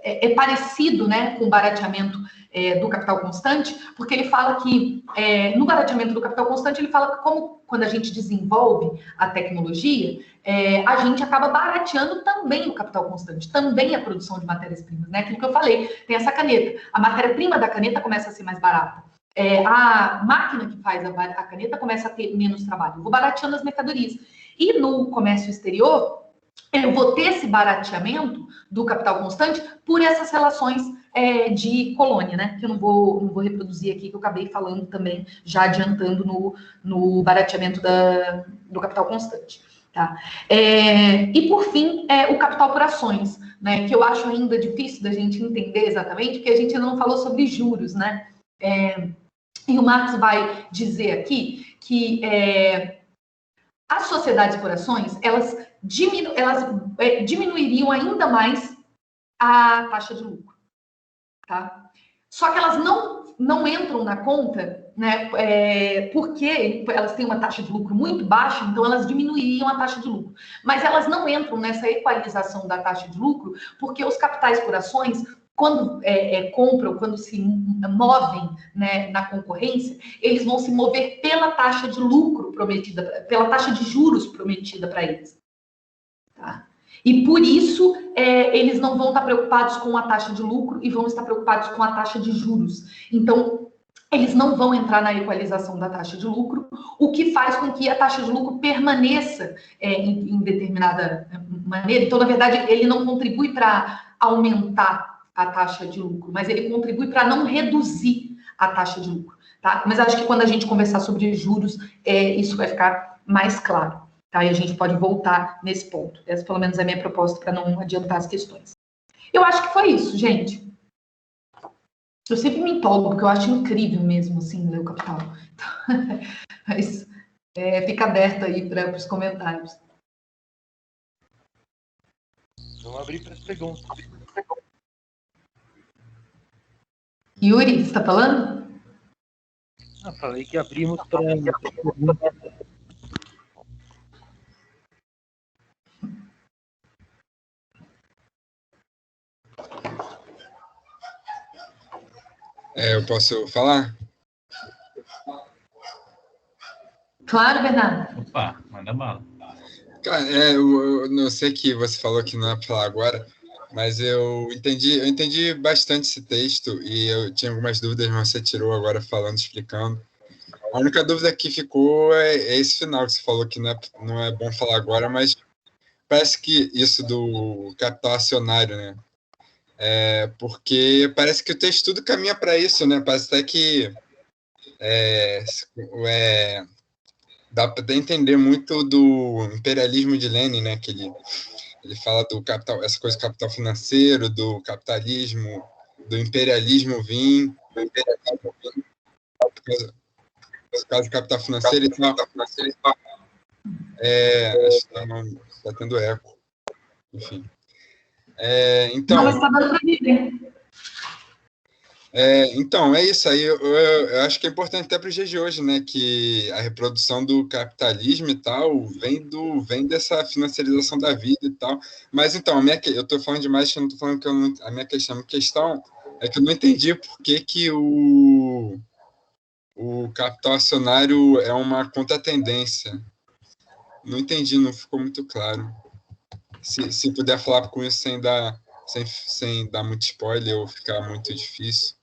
S1: é parecido, né, com o barateamento do capital constante, porque ele fala que no barateamento do capital constante, ele fala que como quando a gente desenvolve a tecnologia, a gente acaba barateando também o capital constante, também a produção de matérias-primas, né? Aquilo que eu falei, tem essa caneta. A matéria-prima da caneta começa a ser mais barata. A máquina que faz a caneta começa a ter menos trabalho. Eu vou barateando as mercadorias. E no comércio exterior, eu vou ter esse barateamento do capital constante por essas relações de colônia, né? Que eu não vou reproduzir aqui, que eu acabei falando também, já adiantando no barateamento do capital constante. Tá? E, por fim, o capital por ações, né? Que eu acho ainda difícil da gente entender exatamente, porque a gente ainda não falou sobre juros, né? E o Marx vai dizer aqui que as sociedades por ações, elas diminuiriam ainda mais a taxa de lucro. Tá? Só que elas não entram na conta, né, porque elas têm uma taxa de lucro muito baixa, então elas diminuiriam a taxa de lucro. Mas elas não entram nessa equalização da taxa de lucro, porque os capitais por ações, quando compram, quando se movem, né, na concorrência, eles vão se mover pela taxa de lucro prometida, pela taxa de juros prometida para eles. Tá? E por isso eles não vão estar preocupados com a taxa de lucro e vão estar preocupados com a taxa de juros. Então, eles não vão entrar na equalização da taxa de lucro, o que faz com que a taxa de lucro permaneça em determinada maneira. Então, na verdade, ele não contribui para aumentar a taxa de lucro, mas ele contribui para não reduzir a taxa de lucro. Tá? Mas acho que quando a gente conversar sobre juros, isso vai ficar mais claro. Tá? E a gente pode voltar nesse ponto. Essa, pelo menos, é a minha proposta para não adiantar as questões. Eu acho que foi isso, gente. Eu sempre me empolgo, porque eu acho incrível mesmo, assim, ler o Capital. Então, mas fica aberto aí para os comentários.
S5: Vamos abrir para as perguntas.
S1: Yuri, você está falando?
S5: Falei que abrimos para...
S3: Eu posso falar?
S1: Claro, Bernardo.
S2: Opa, manda bala.
S3: Cara, eu não sei que você falou que não é para falar agora, mas eu entendi bastante esse texto e eu tinha algumas dúvidas, mas você tirou agora falando, explicando. A única dúvida que ficou é esse final que você falou que não é bom falar agora, mas parece que isso do capital acionário, né? Porque parece que o texto tudo caminha para isso, né? Parece até que dá para entender muito do imperialismo de Lenin, né? Que ele fala do capital, essa coisa do capital financeiro, do capitalismo, do imperialismo vir, por causa do capital financeiro e tal. Acho que está tendo eco. Enfim. Então,
S1: não, mas está dando para viver.
S3: Então, é isso aí. Eu acho que é importante até para os dias de hoje, né? Que a reprodução do capitalismo e tal vem dessa financiarização da vida e tal. Mas então, eu estou falando demais, que eu não estou falando que a minha questão é que eu não entendi por que o capital acionário é uma contratendência. Não entendi, não ficou muito claro. Se puder falar com isso sem dar muito spoiler ou ficar muito difícil.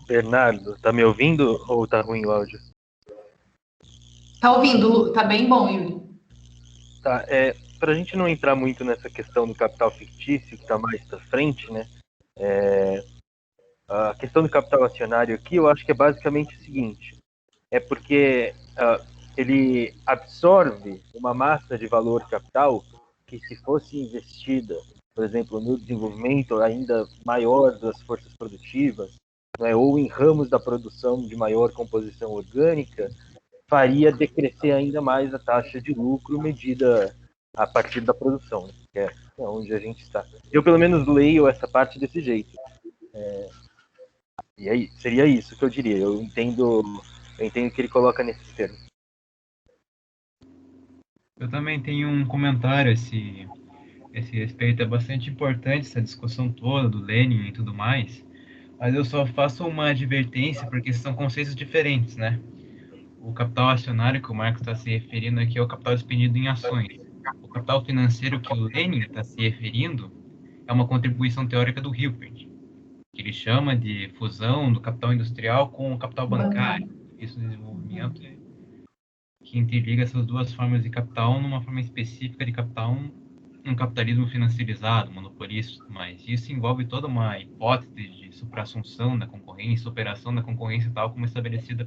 S5: Bernardo, tá me ouvindo ou tá ruim o áudio?
S1: Tá ouvindo? Tá bem bom, Yuri.
S5: Tá, para a gente não entrar muito nessa questão do capital fictício, que está mais para frente, né? A questão do capital acionário aqui, eu acho que é basicamente o seguinte: é porque ele absorve uma massa de valor capital que, se fosse investida, por exemplo, no desenvolvimento ainda maior das forças produtivas, né, ou em ramos da produção de maior composição orgânica, faria decrescer ainda mais a taxa de lucro medida a partir da produção, né, que é onde a gente está. Eu, pelo menos, leio essa parte desse jeito. E aí, seria isso que eu diria. Eu entendo que ele coloca nesses termos.
S2: Eu também tenho um comentário a esse respeito. É bastante importante essa discussão toda do Lenin e tudo mais, mas eu só faço uma advertência porque são conceitos diferentes, né? O capital acionário que o Marcos está se referindo aqui é o capital expendido em ações. O capital financeiro que o Lenin está se referindo é uma contribuição teórica do Hilbert, que ele chama de fusão do capital industrial com o capital bancário. Isso, desenvolvimento que interliga essas duas formas de capital numa forma específica de capital, um capitalismo financiarizado, monopolista, mas isso envolve toda uma hipótese de suprassunção da concorrência, superação da concorrência tal como estabelecida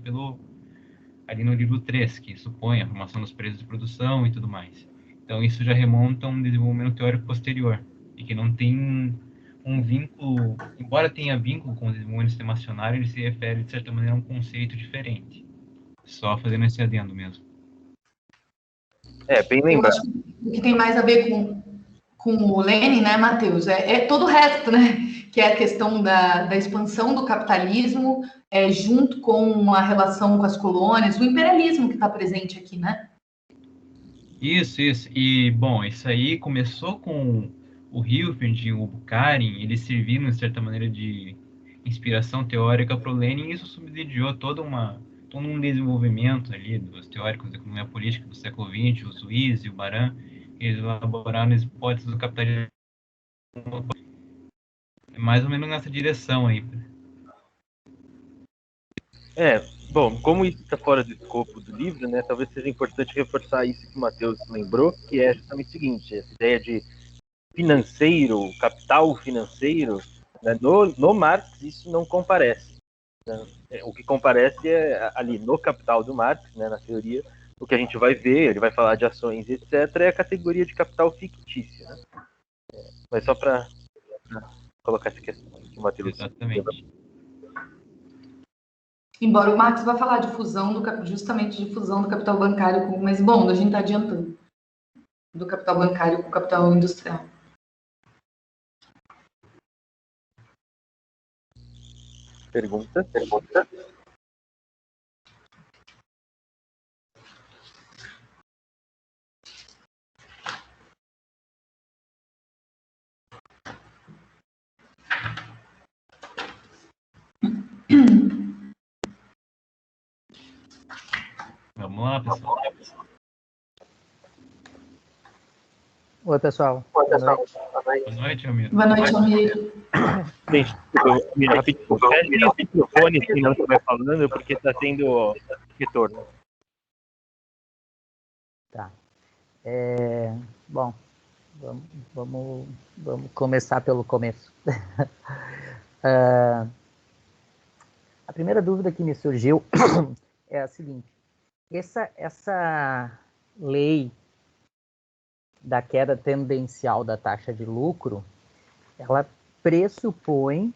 S2: ali no livro 3, que supõe a formação dos preços de produção e tudo mais. Então isso já remonta a um desenvolvimento teórico posterior, e que não tem um vínculo, embora tenha vínculo com o desenvolvimento sistema acionário, ele se refere, de certa maneira, a um conceito diferente. Só fazendo esse adendo mesmo.
S5: Bem lembrado.
S1: Eu acho que o que tem mais a ver com o Lenin, né, Matheus, é todo o resto, né? Que é a questão da expansão do capitalismo, junto com a relação com as colônias, o imperialismo que está presente aqui, né?
S2: Isso. E, bom, isso aí começou com o Hilbert e o Bukharin, eles serviram, de certa maneira, de inspiração teórica para o Lenin, e isso subsidiou todo um desenvolvimento ali dos teóricos da economia política do século XX, o Suiz e o Baran, eles elaboraram as hipóteses do capitalismo mais ou menos nessa direção aí.
S5: Bom, como isso está fora do escopo do livro, né, talvez seja importante reforçar isso que o Matheus lembrou, que é justamente o seguinte, essa ideia de financeiro, capital financeiro, né, no Marx isso não comparece. Né? O que comparece é ali no Capital do Marx, né, na teoria, o que a gente vai ver, ele vai falar de ações, etc., é a categoria de capital fictício. Né? Mas só para colocar essa questão que o Matheus...
S2: Exatamente.
S1: Embora o Marx vá falar de fusão, justamente de fusão do capital bancário, mas bom, a gente está adiantando do capital bancário com o capital industrial.
S5: Pergunta?
S2: Vamos lá, pessoal.
S6: Oi, pessoal. Boa noite.
S2: Boa noite, Almir.
S1: Boa noite, Almir.
S5: Gente, rapidinho, feche o microfone se não estiver falando, porque está tendo retorno.
S6: Tá. Bom, vamos começar pelo começo. A primeira dúvida que me surgiu é a seguinte: essa lei da queda tendencial da taxa de lucro, ela pressupõe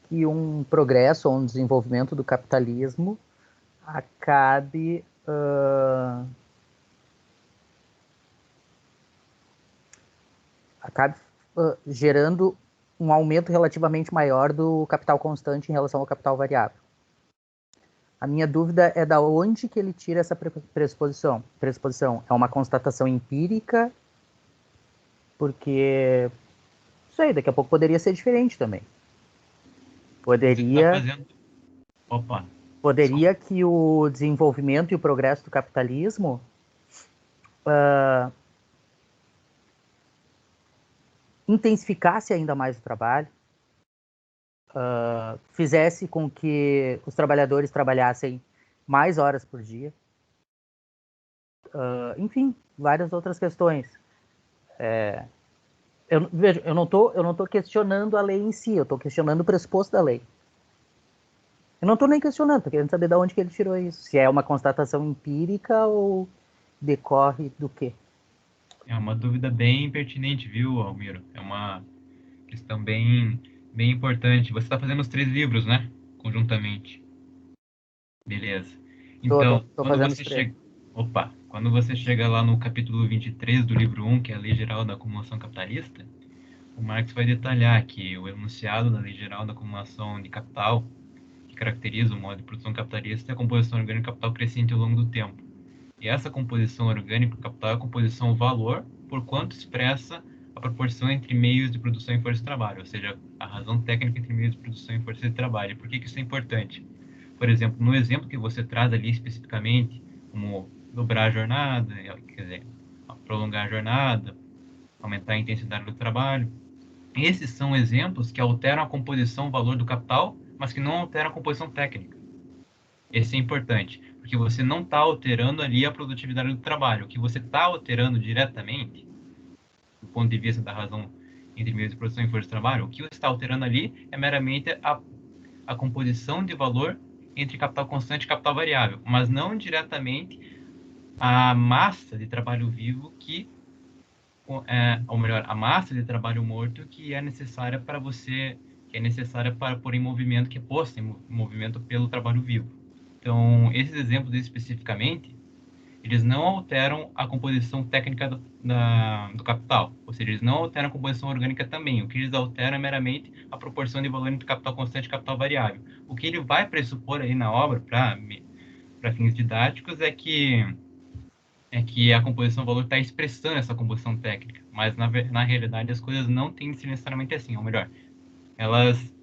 S6: que um progresso ou um desenvolvimento do capitalismo acabe gerando um aumento relativamente maior do capital constante em relação ao capital variável. A minha dúvida é da onde que ele tira essa pressuposição. É uma constatação empírica, porque, não sei, daqui a pouco poderia ser diferente também. Poderia que o desenvolvimento e o progresso do capitalismo intensificasse ainda mais o trabalho, fizesse com que os trabalhadores trabalhassem mais horas por dia, enfim, várias outras questões. Eu não tô questionando a lei em si, eu estou questionando o pressuposto da lei. Eu não estou nem questionando, estou querendo saber de onde que ele tirou isso, se é uma constatação empírica ou decorre do quê?
S2: É uma dúvida bem pertinente, viu, Almiro? É uma questão bem importante. Você está fazendo os 3 livros, né? Conjuntamente. Beleza. Então, quando você chega lá no capítulo 23 do livro 1, que é a Lei Geral da Acumulação Capitalista, o Marx vai detalhar que o enunciado da Lei Geral da Acumulação de Capital, que caracteriza o modo de produção capitalista, é a composição orgânica de capital crescente ao longo do tempo. E essa composição orgânica do capital é a composição valor, por quanto expressa a proporção entre meios de produção e força de trabalho, ou seja, a razão técnica entre meios de produção e força de trabalho. E por que isso é importante? Por exemplo, no exemplo que você traz ali especificamente, como dobrar a jornada, quer dizer, prolongar a jornada, aumentar a intensidade do trabalho, esses são exemplos que alteram a composição, valor do capital, mas que não alteram a composição técnica. Esse é importante, porque você não está alterando ali a produtividade do trabalho. O que você está alterando diretamente, do ponto de vista da razão entre meios de produção e força de trabalho, o que você está alterando ali é meramente a composição de valor entre capital constante e capital variável, mas não diretamente a massa de trabalho vivo ou melhor, a massa de trabalho morto que é necessária para você, que é necessária para pôr em movimento, que é posta em movimento pelo trabalho vivo. Então, esses exemplos especificamente, eles não alteram a composição técnica do capital, ou seja, eles não alteram a composição orgânica também. O que eles alteram é meramente a proporção de valor entre capital constante e capital variável. O que ele vai pressupor aí na obra, para fins didáticos, é que a composição valor está expressando essa composição técnica, mas na realidade as coisas não têm de ser necessariamente assim, ou melhor, elas,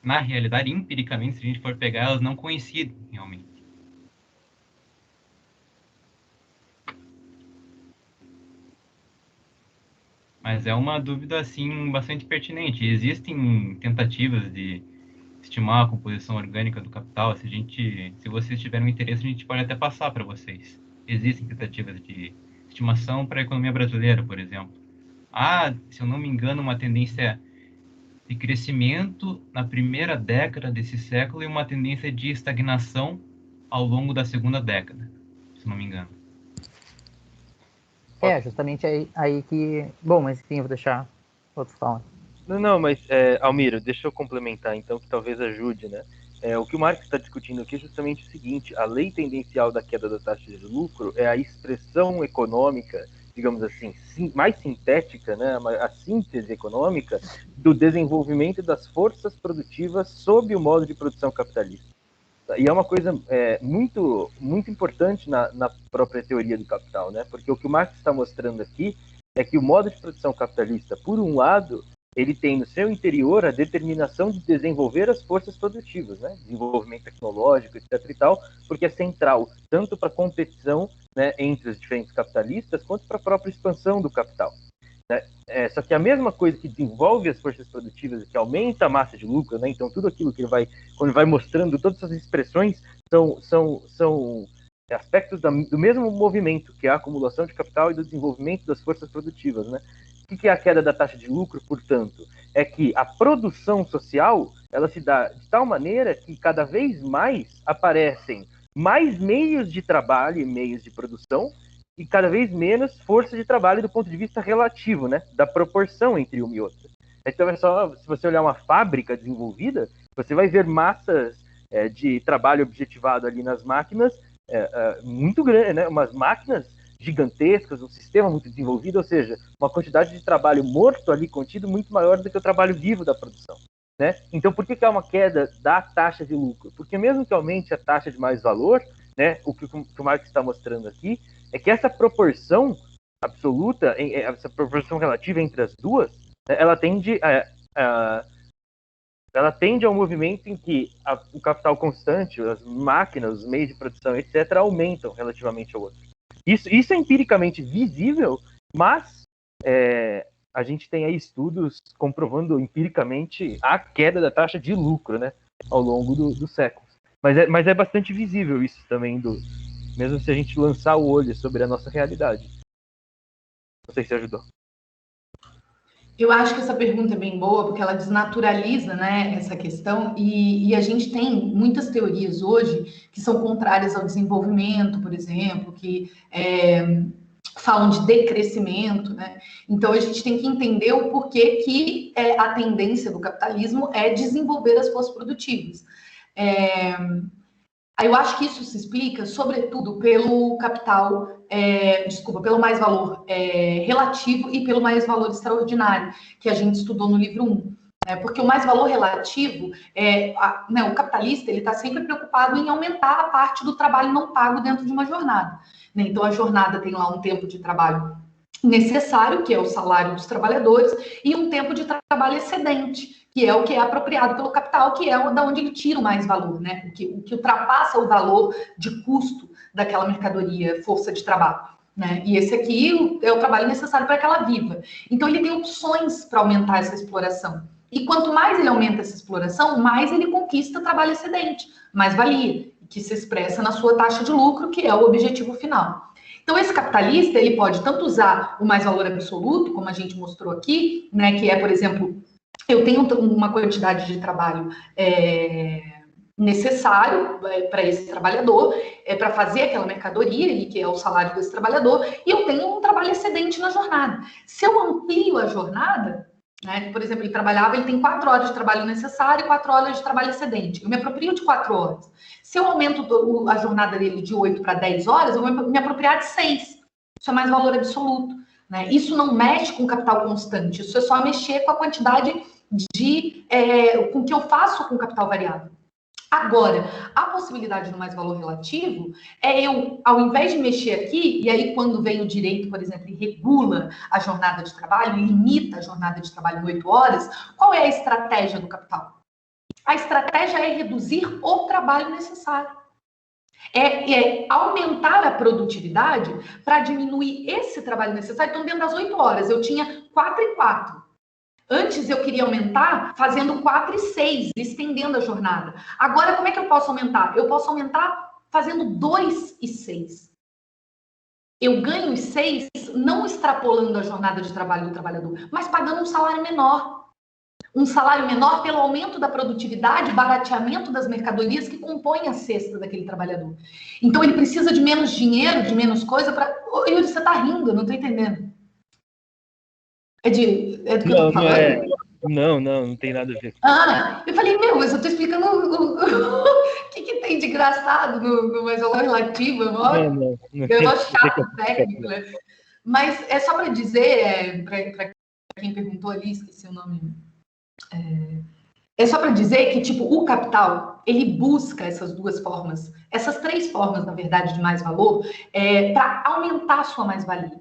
S2: na realidade, empiricamente, se a gente for pegar, elas não coincidem realmente. Mas é uma dúvida, assim, bastante pertinente. Existem tentativas de estimar a composição orgânica do capital. Se vocês tiverem interesse, a gente pode até passar para vocês. Existem tentativas de estimação para a economia brasileira, por exemplo. Se eu não me engano, uma tendência de crescimento na primeira década desse século e uma tendência de estagnação ao longo da segunda década, se não me engano.
S6: Justamente aí que... Bom, mas enfim, eu vou deixar outros falar.
S5: Não, mas, Almiro, deixa eu complementar, então, que talvez ajude, né? O que o Marx está discutindo aqui é justamente o seguinte: a lei tendencial da queda da taxa de lucro é a expressão econômica, digamos assim, mais sintética, né? A síntese econômica do desenvolvimento das forças produtivas sob o modo de produção capitalista. E é uma coisa muito, muito importante na própria teoria do capital, né? Porque o que o Marx está mostrando aqui é que o modo de produção capitalista, por um lado, ele tem no seu interior a determinação de desenvolver as forças produtivas, né? Desenvolvimento tecnológico, etc. e tal, porque é central tanto para a competição, né, entre os diferentes capitalistas, quanto para a própria expansão do capital. Só que a mesma coisa que desenvolve as forças produtivas, que aumenta a massa de lucro, né? Então tudo aquilo que quando ele vai mostrando, todas essas expressões são aspectos do mesmo movimento, que é a acumulação de capital e do desenvolvimento das forças produtivas, né? O que é a queda da taxa de lucro, portanto? É que a produção social, ela se dá de tal maneira que cada vez mais aparecem mais meios de trabalho e meios de produção, e cada vez menos força de trabalho do ponto de vista relativo, né? Da proporção entre uma e outra. Então se você olhar uma fábrica desenvolvida, você vai ver massas de trabalho objetivado ali nas máquinas muito grande, né? Umas máquinas gigantescas, um sistema muito desenvolvido, ou seja, uma quantidade de trabalho morto ali contido muito maior do que o trabalho vivo da produção, né? Então, por que há uma queda da taxa de lucro? Porque mesmo que aumente a taxa de mais-valor, né, o que o Marx está mostrando aqui é que essa proporção absoluta, essa proporção relativa entre as duas, né, ela tende ao movimento em que o capital constante, as máquinas, os meios de produção, etc., aumentam relativamente ao outro. Isso é empiricamente visível, mas a gente tem aí estudos comprovando empiricamente a queda da taxa de lucro, né, ao longo dos séculos. Mas é bastante visível isso também, mesmo se a gente lançar o olho sobre a nossa realidade. Não sei se ajudou.
S1: Eu acho que essa pergunta é bem boa, porque ela desnaturaliza, né, essa questão, e a gente tem muitas teorias hoje que são contrárias ao desenvolvimento, por exemplo, que falam de decrescimento, né? Então a gente tem que entender o porquê que a tendência do capitalismo é desenvolver as forças produtivas. Eu acho que isso se explica, sobretudo, pelo capital, pelo mais-valor relativo e pelo mais-valor extraordinário, que a gente estudou no livro 1. Porque o mais-valor relativo, o capitalista, ele está sempre preocupado em aumentar a parte do trabalho não pago dentro de uma jornada. Né? Então, a jornada tem lá um tempo de trabalho necessário, que é o salário dos trabalhadores, e um tempo de trabalho excedente, que é o que é apropriado pelo capital, que é da onde ele tira o mais valor, né? O que ultrapassa o valor de custo daquela mercadoria, força de trabalho. Né? E esse aqui é o trabalho necessário para que ela viva. Então, ele tem opções para aumentar essa exploração. E quanto mais ele aumenta essa exploração, mais ele conquista trabalho excedente, mais valia, que se expressa na sua taxa de lucro, que é o objetivo final. Então, esse capitalista, ele pode tanto usar o mais-valor absoluto, como a gente mostrou aqui, né, que é, por exemplo, eu tenho uma quantidade de trabalho necessário para esse trabalhador, para fazer aquela mercadoria, que é o salário desse trabalhador, e eu tenho um trabalho excedente na jornada. Se eu amplio a jornada, né, por exemplo, ele tem 4 horas de trabalho necessário e 4 horas de trabalho excedente. Eu me aproprio de 4 horas. Se eu aumento a jornada dele de 8 para 10 horas, eu vou me apropriar de 6. Isso é mais valor absoluto. Né? Isso não mexe com capital constante, isso é só mexer com a quantidade com que eu faço com capital variável. Agora, a possibilidade do mais valor relativo é eu, ao invés de mexer aqui, e aí quando vem o direito, por exemplo, e regula a jornada de trabalho, limita a jornada de trabalho em 8 horas, qual é a estratégia do capital? A estratégia é reduzir o trabalho necessário. É aumentar a produtividade para diminuir esse trabalho necessário. Então, dentro das 8 horas, eu tinha 4 e 4. Antes eu queria aumentar fazendo 4 e 6, estendendo a jornada. Agora, como é que eu posso aumentar? Eu posso aumentar fazendo 2 e 6. Eu ganho os 6 não extrapolando a jornada de trabalho do trabalhador, mas pagando um salário menor. Um salário menor pelo aumento da produtividade, barateamento das mercadorias que compõem a cesta daquele trabalhador. Então, ele precisa de menos dinheiro, de menos coisa para... Yuri, você está rindo, eu não estou entendendo. É do que eu estou falando?
S5: Não tem nada a ver.
S1: Eu falei, mas eu estou explicando o que tem de engraçado no mais valor relativo.
S5: Não.
S1: Eu não chato técnico, né? Mas é só para dizer, para quem perguntou ali, esqueci o nome. É só para dizer que, tipo, o capital, ele busca essas 2 formas, essas 3 formas, na verdade, de mais valor, para aumentar a sua mais-valia,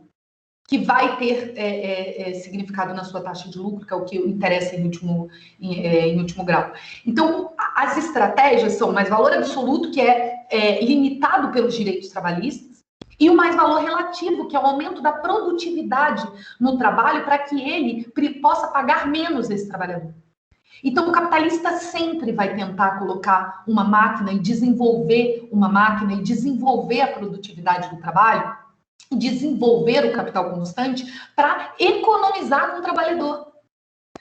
S1: que vai ter significado na sua taxa de lucro, que é o que interessa em último grau. Então, as estratégias são mais valor absoluto, que é limitado pelos direitos trabalhistas, e o mais valor relativo, que é o aumento da produtividade no trabalho, para que ele possa pagar menos esse trabalhador. Então, o capitalista sempre vai tentar colocar uma máquina e desenvolver uma máquina e desenvolver a produtividade do trabalho, desenvolver o capital constante para economizar com o trabalhador.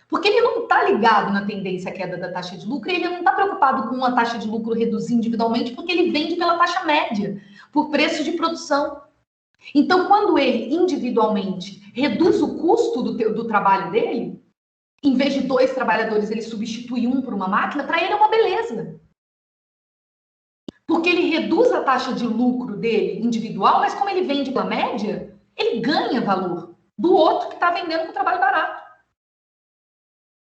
S1: Porque ele não está ligado na tendência à queda da taxa de lucro, e ele não está preocupado com a taxa de lucro reduzir individualmente, porque ele vende pela taxa média, por preço de produção. Então, quando ele individualmente reduz o custo do trabalho dele, em vez de 2 trabalhadores, ele substitui um por uma máquina, para ele é uma beleza. Porque ele reduz a taxa de lucro dele individual, mas como ele vende pela média, ele ganha valor do outro que está vendendo com trabalho barato.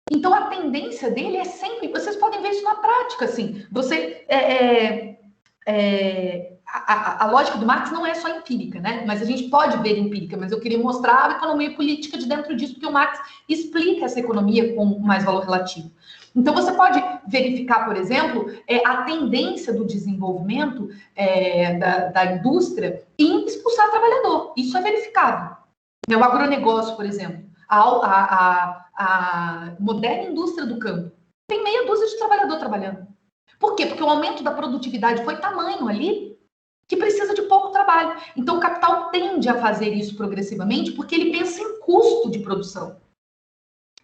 S1: Então, a tendência dele é sempre... Vocês podem ver isso na prática, assim. A lógica do Marx não é só empírica, né? Mas a gente pode ver empírica, mas eu queria mostrar a economia política de dentro disso, porque o Marx explica essa economia com mais valor relativo. Então, você pode verificar, por exemplo, a tendência do desenvolvimento da indústria em expulsar trabalhador. Isso é verificável. O agronegócio, por exemplo, a moderna indústria do campo, tem meia dúzia de trabalhador trabalhando. Por quê? Porque o aumento da produtividade foi tamanho ali que precisa de pouco trabalho. Então, o capital tende a fazer isso progressivamente porque ele pensa em custo de produção.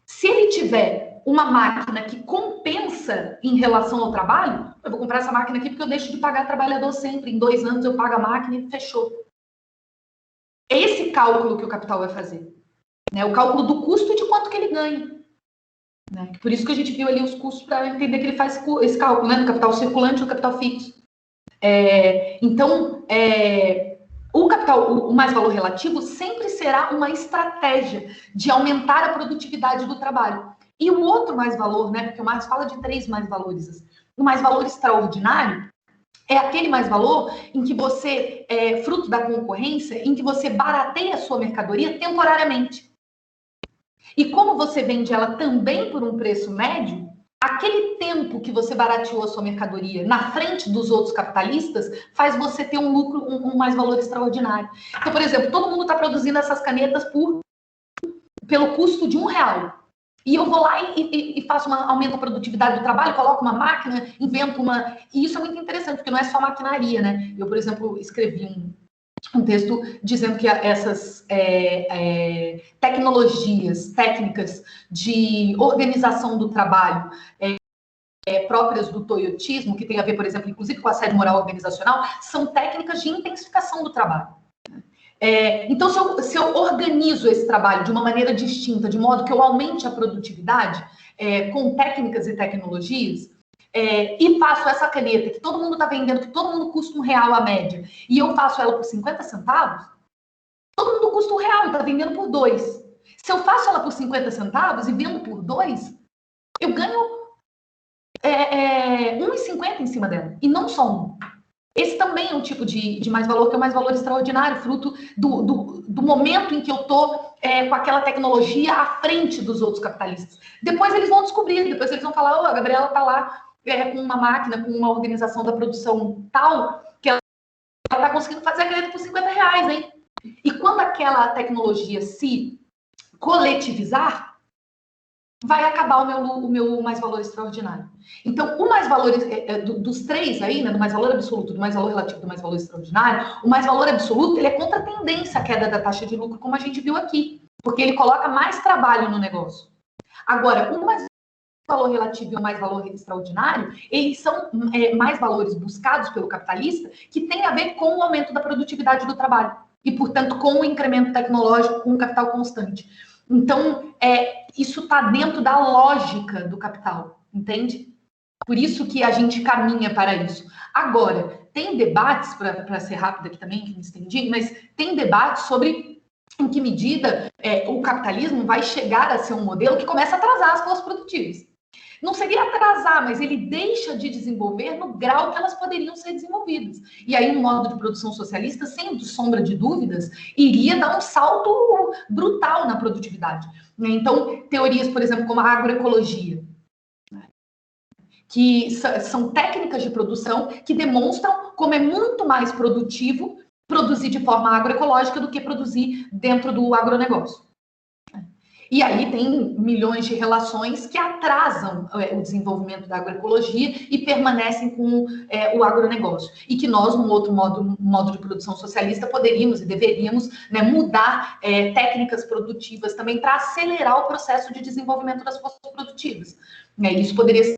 S1: Se ele tiver uma máquina que compensa em relação ao trabalho, eu vou comprar essa máquina aqui porque eu deixo de pagar trabalhador sempre. Em 2 anos eu pago a máquina e fechou. É esse cálculo que o capital vai fazer. O cálculo do custo e de quanto que ele ganha. Por isso que a gente viu ali os custos para entender que ele faz esse cálculo, do capital circulante e do capital fixo. Então, o mais valor relativo sempre será uma estratégia de aumentar a produtividade do trabalho. E o outro mais valor, porque o Marx fala de 3 mais valores. O mais valor extraordinário é aquele mais valor em que você, fruto da concorrência, em que você barateia a sua mercadoria temporariamente. E como você vende ela também por um preço médio, aquele tempo que você barateou a sua mercadoria na frente dos outros capitalistas faz você ter um lucro, um mais valor extraordinário. Então, por exemplo, todo mundo está produzindo essas canetas pelo custo de R$1. E eu vou lá e faço aumento da produtividade do trabalho, coloco uma máquina, invento uma... E isso é muito interessante, porque não é só maquinaria, né? Eu, por exemplo, escrevi um texto dizendo que essas técnicas de organização do trabalho próprias do toyotismo, que tem a ver, por exemplo, inclusive com a assédio moral organizacional, são técnicas de intensificação do trabalho. Então, se eu organizo esse trabalho de uma maneira distinta, de modo que eu aumente a produtividade com técnicas e tecnologias, e faço essa caneta que todo mundo está vendendo, que todo mundo custa R$1 a média, e eu faço ela por 50 centavos, todo mundo custa R$1 e está vendendo por 2. Se eu faço ela por 50 centavos e vendo por 2, eu ganho 1,50 em cima dela, e não só 1. Esse também é um tipo de mais valor, que é o mais valor extraordinário, fruto do momento em que eu estou com aquela tecnologia à frente dos outros capitalistas. Depois eles vão descobrir, depois eles vão falar, a Gabriela está lá com uma máquina, com uma organização da produção tal, que ela está conseguindo fazer a caneta por R$50, hein? E quando aquela tecnologia se coletivizar, vai acabar o meu mais valor extraordinário. Então, o mais valor dos três aí, né, do mais valor absoluto, do mais valor relativo, do mais valor extraordinário, o mais valor absoluto, ele é contra a tendência à queda da taxa de lucro, como a gente viu aqui, porque ele coloca mais trabalho no negócio. Agora, o mais valor relativo e o mais valor extraordinário, eles são mais valores buscados pelo capitalista que tem a ver com o aumento da produtividade do trabalho e, portanto, com o incremento tecnológico, com o capital constante. Então, isso está dentro da lógica do capital, entende? Por isso que a gente caminha para isso. Agora, tem debates, para ser rápida aqui também, que me estendi, mas tem debates sobre em que medida o capitalismo vai chegar a ser um modelo que começa a atrasar as forças produtivas. Não seria atrasar, mas ele deixa de desenvolver no grau que elas poderiam ser desenvolvidas. E aí, no modo de produção socialista, sem sombra de dúvidas, iria dar um salto brutal na produtividade. Então, teorias, por exemplo, como a agroecologia, que são técnicas de produção que demonstram como é muito mais produtivo produzir de forma agroecológica do que produzir dentro do agronegócio. E aí tem milhões de relações que atrasam o desenvolvimento da agroecologia e permanecem com o agronegócio. E que nós, num outro modo de produção socialista, poderíamos e deveríamos, né, mudar técnicas produtivas também para acelerar o processo de desenvolvimento das forças produtivas. Isso poderia ser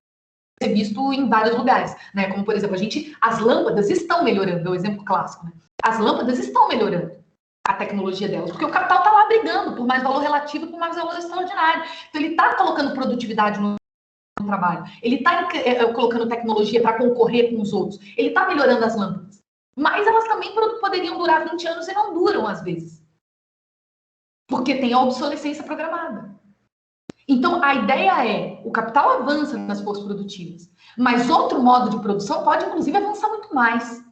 S1: visto em vários lugares, né? Como, por exemplo, as lâmpadas estão melhorando, é o exemplo clássico, né? As lâmpadas estão melhorando a tecnologia delas, porque o capital está lá brigando por mais valor relativo e por mais valor extraordinário. Então, ele está colocando produtividade no trabalho, ele está colocando tecnologia para concorrer com os outros, ele está melhorando as lâmpadas. Mas elas também poderiam durar 20 anos e não duram, às vezes. Porque tem a obsolescência programada. Então, a ideia o capital avança nas forças produtivas, mas outro modo de produção pode, inclusive, avançar muito mais.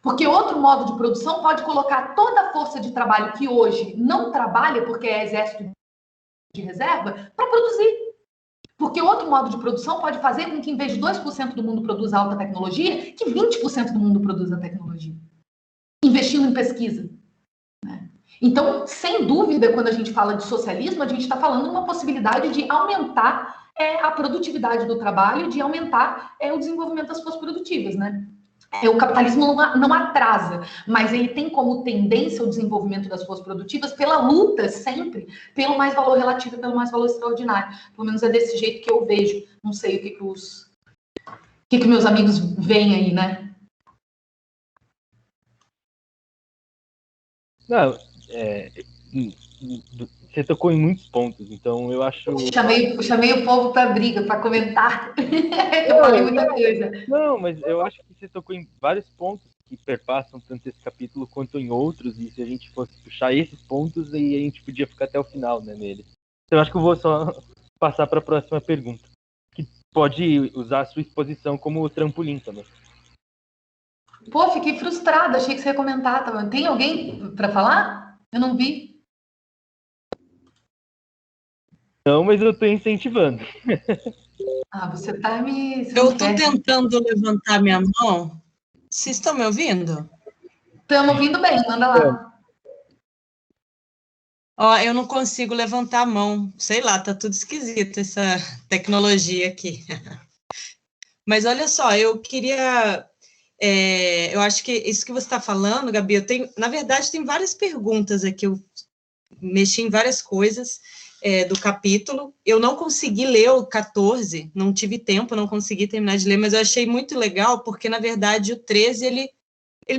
S1: Porque outro modo de produção pode colocar toda a força de trabalho que hoje não trabalha, porque é exército de reserva, para produzir. Porque outro modo de produção pode fazer com que, em vez de 2% do mundo produza alta tecnologia, que 20% do mundo produza tecnologia, investindo em pesquisa. Então, sem dúvida, quando a gente fala de socialismo, a gente está falando de uma possibilidade de aumentar a produtividade do trabalho, de aumentar o desenvolvimento das forças produtivas, né? O capitalismo não atrasa, mas ele tem como tendência o desenvolvimento das forças produtivas pela luta sempre pelo mais valor relativo e pelo mais valor extraordinário. Pelo menos é desse jeito que eu vejo. Não sei o que meus amigos veem aí, né?
S5: Não, você tocou em muitos pontos, então eu acho...
S1: Chamei o povo para briga, para comentar. Eu falei muita coisa.
S5: Não, mas eu acho que você tocou em vários pontos que perpassam tanto esse capítulo quanto em outros, e se a gente fosse puxar esses pontos, aí a gente podia ficar até o final, né, nele. Então eu acho que eu vou só passar para a próxima pergunta, que pode usar a sua exposição como trampolim também.
S1: Pô, fiquei frustrada, achei que você ia comentar. Tá? Tem alguém para falar? Eu não vi.
S5: Não, mas eu estou incentivando.
S1: Você tá me...
S4: Eu estou tentando levantar minha mão. Vocês estão me ouvindo?
S1: Estamos ouvindo bem, manda lá.
S4: Eu não consigo levantar a mão. Sei lá, tá tudo esquisito essa tecnologia aqui. Mas olha só, eu queria... eu acho que isso que você está falando, Gabi, na verdade, tem várias perguntas aqui. Eu mexi em várias coisas do capítulo. Eu não consegui ler o 14, não tive tempo, não consegui terminar de ler, mas eu achei muito legal, porque, na verdade, o 13, ele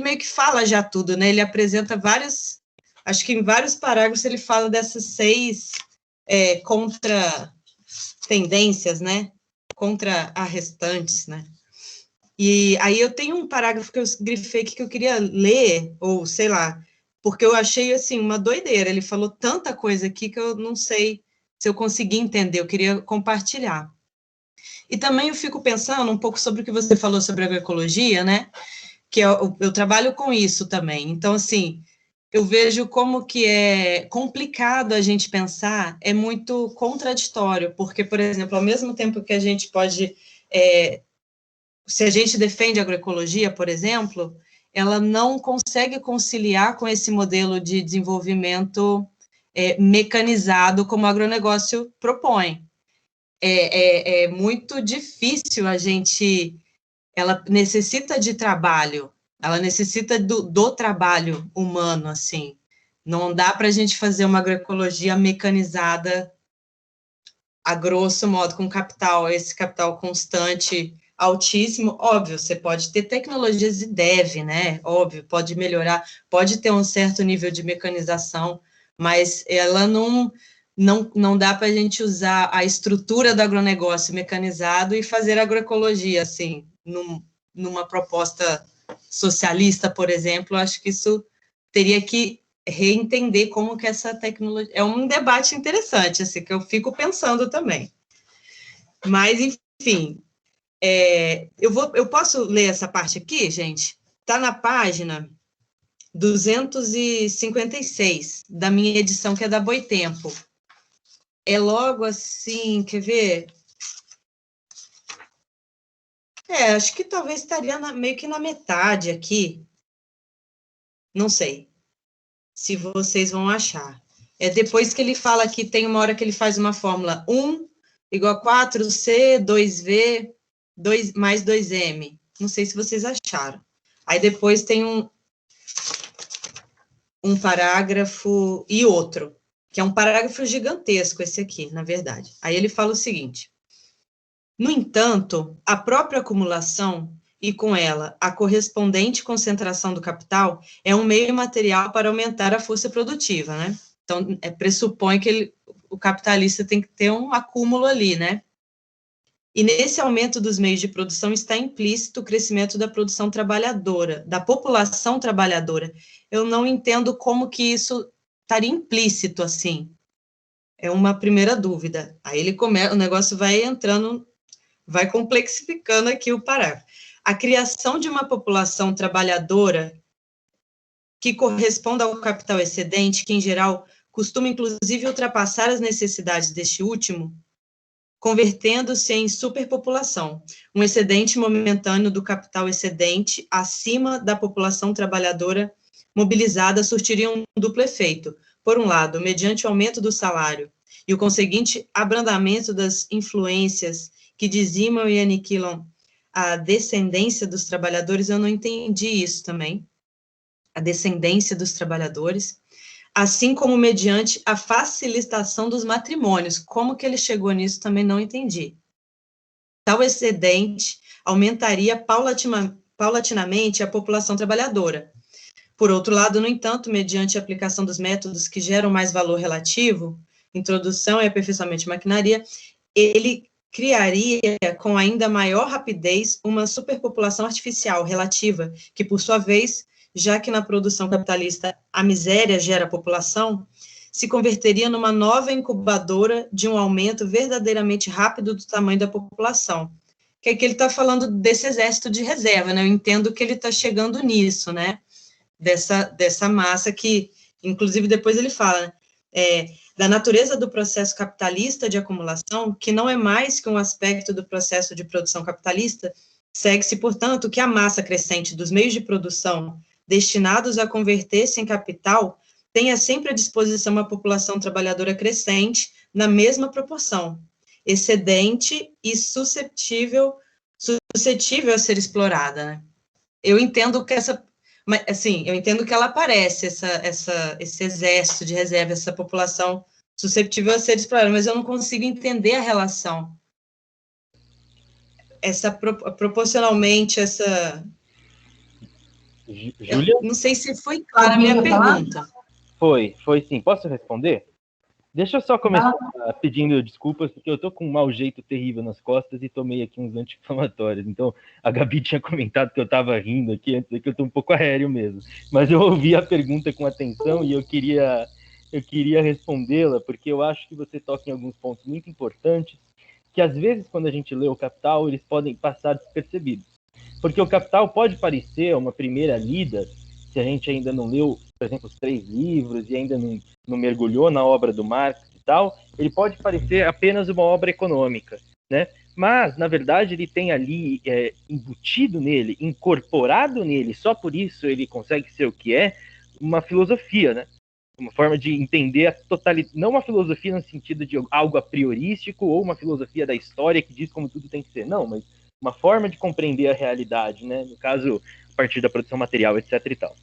S4: meio que fala já tudo, né? Ele apresenta várias... Acho que em vários parágrafos ele fala dessas 6 contra-tendências, né? Contra-restantes, né? E aí eu tenho um parágrafo que eu grifei aqui que eu queria ler, ou sei lá, porque eu achei, assim, uma doideira. Ele falou tanta coisa aqui que eu não sei se eu consegui entender, eu queria compartilhar. E também eu fico pensando um pouco sobre o que você falou sobre agroecologia, né? Que eu trabalho com isso também. Então, assim, eu vejo como que é complicado a gente pensar, é muito contraditório, porque, por exemplo, ao mesmo tempo que a gente pode... se a gente defende a agroecologia, por exemplo, ela não consegue conciliar com esse modelo de desenvolvimento mecanizado como o agronegócio propõe. É muito difícil ela necessita de trabalho, ela necessita do trabalho humano, assim. Não dá para a gente fazer uma agroecologia mecanizada a grosso modo, com esse capital constante, altíssimo. Óbvio, você pode ter tecnologias e deve, né? Óbvio, pode melhorar, pode ter um certo nível de mecanização, mas ela não dá para a gente usar a estrutura do agronegócio mecanizado e fazer agroecologia, assim, numa proposta socialista, por exemplo. Acho que isso teria que reentender como que essa tecnologia... É um debate interessante, assim, que eu fico pensando também. Mas, enfim, eu posso ler essa parte aqui, gente? Está na página 256 da minha edição, que é da Boitempo. É logo assim, quer ver? Acho que talvez estaria meio que na metade aqui. Não sei se vocês vão achar. Depois que ele fala que tem uma hora que ele faz uma fórmula 1 igual a 4C, 2V, 2 mais 2M. Não sei se vocês acharam. Aí depois tem um parágrafo e outro, que é um parágrafo gigantesco esse aqui, na verdade. Aí ele fala o seguinte: no entanto, a própria acumulação e, com ela, a correspondente concentração do capital é um meio material para aumentar a força produtiva, né? Então, pressupõe que o capitalista tem que ter um acúmulo ali, né? E nesse aumento dos meios de produção está implícito o crescimento da produção trabalhadora, da população trabalhadora. Eu não entendo como que isso estaria implícito assim. É uma primeira dúvida. Aí o negócio vai entrando, vai complexificando aqui o parágrafo. A criação de uma população trabalhadora que corresponda ao capital excedente, que, em geral, costuma, inclusive, ultrapassar as necessidades deste último, convertendo-se em superpopulação, um excedente momentâneo do capital excedente acima da população trabalhadora mobilizada surtiria um duplo efeito. Por um lado, mediante o aumento do salário e o conseguinte abrandamento das influências que dizimam e aniquilam a descendência dos trabalhadores. Eu não entendi isso também, a descendência dos trabalhadores, assim como mediante a facilitação dos matrimônios. Como que ele chegou nisso também não entendi. Tal excedente aumentaria paulatinamente a população trabalhadora. Por outro lado, no entanto, mediante a aplicação dos métodos que geram mais valor relativo, introdução e aperfeiçoamento de maquinaria, ele criaria com ainda maior rapidez uma superpopulação artificial relativa, que, por sua vez, já que na produção capitalista a miséria gera população, se converteria numa nova incubadora de um aumento verdadeiramente rápido do tamanho da população. Que é que ele está falando desse exército de reserva, né? Eu entendo que ele está chegando nisso, né? Dessa massa que, inclusive, depois ele fala, da natureza do processo capitalista de acumulação, que não é mais que um aspecto do processo de produção capitalista, segue-se, portanto, que a massa crescente dos meios de produção destinados a converter-se em capital tenha sempre à disposição uma população trabalhadora crescente na mesma proporção, excedente e suscetível a ser explorada, né? Eu entendo que eu entendo que ela aparece, esse exército de reserva, essa população susceptível a ser explorada, mas eu não consigo entender a relação. Proporcionalmente,
S5: Júlia?
S4: Não sei se foi clara a minha pergunta.
S5: Foi sim. Posso responder? Deixa eu só começar pedindo desculpas, porque eu tô com um mau jeito terrível nas costas e tomei aqui uns anti-inflamatórios. Então, a Gabi tinha comentado que eu tava rindo aqui, antes que eu tô um pouco aéreo mesmo. Mas eu ouvi a pergunta com atenção e eu queria respondê-la, porque eu acho que você toca em alguns pontos muito importantes, que às vezes, quando a gente lê o Capital, eles podem passar despercebidos. Porque o Capital pode parecer uma primeira lida, se a gente ainda não leu, por exemplo, os 3 livros e ainda não mergulhou na obra do Marx e tal, ele pode parecer apenas uma obra econômica, né? Mas, na verdade, ele tem ali embutido nele, incorporado nele, só por isso ele consegue ser o que é, uma filosofia, né? uma forma de entender a totalidade, não uma filosofia no sentido de algo a priorístico ou uma filosofia da história que diz como tudo tem que ser, não, mas uma forma de compreender a realidade, né? No caso, a partir da produção material, etc. e tal.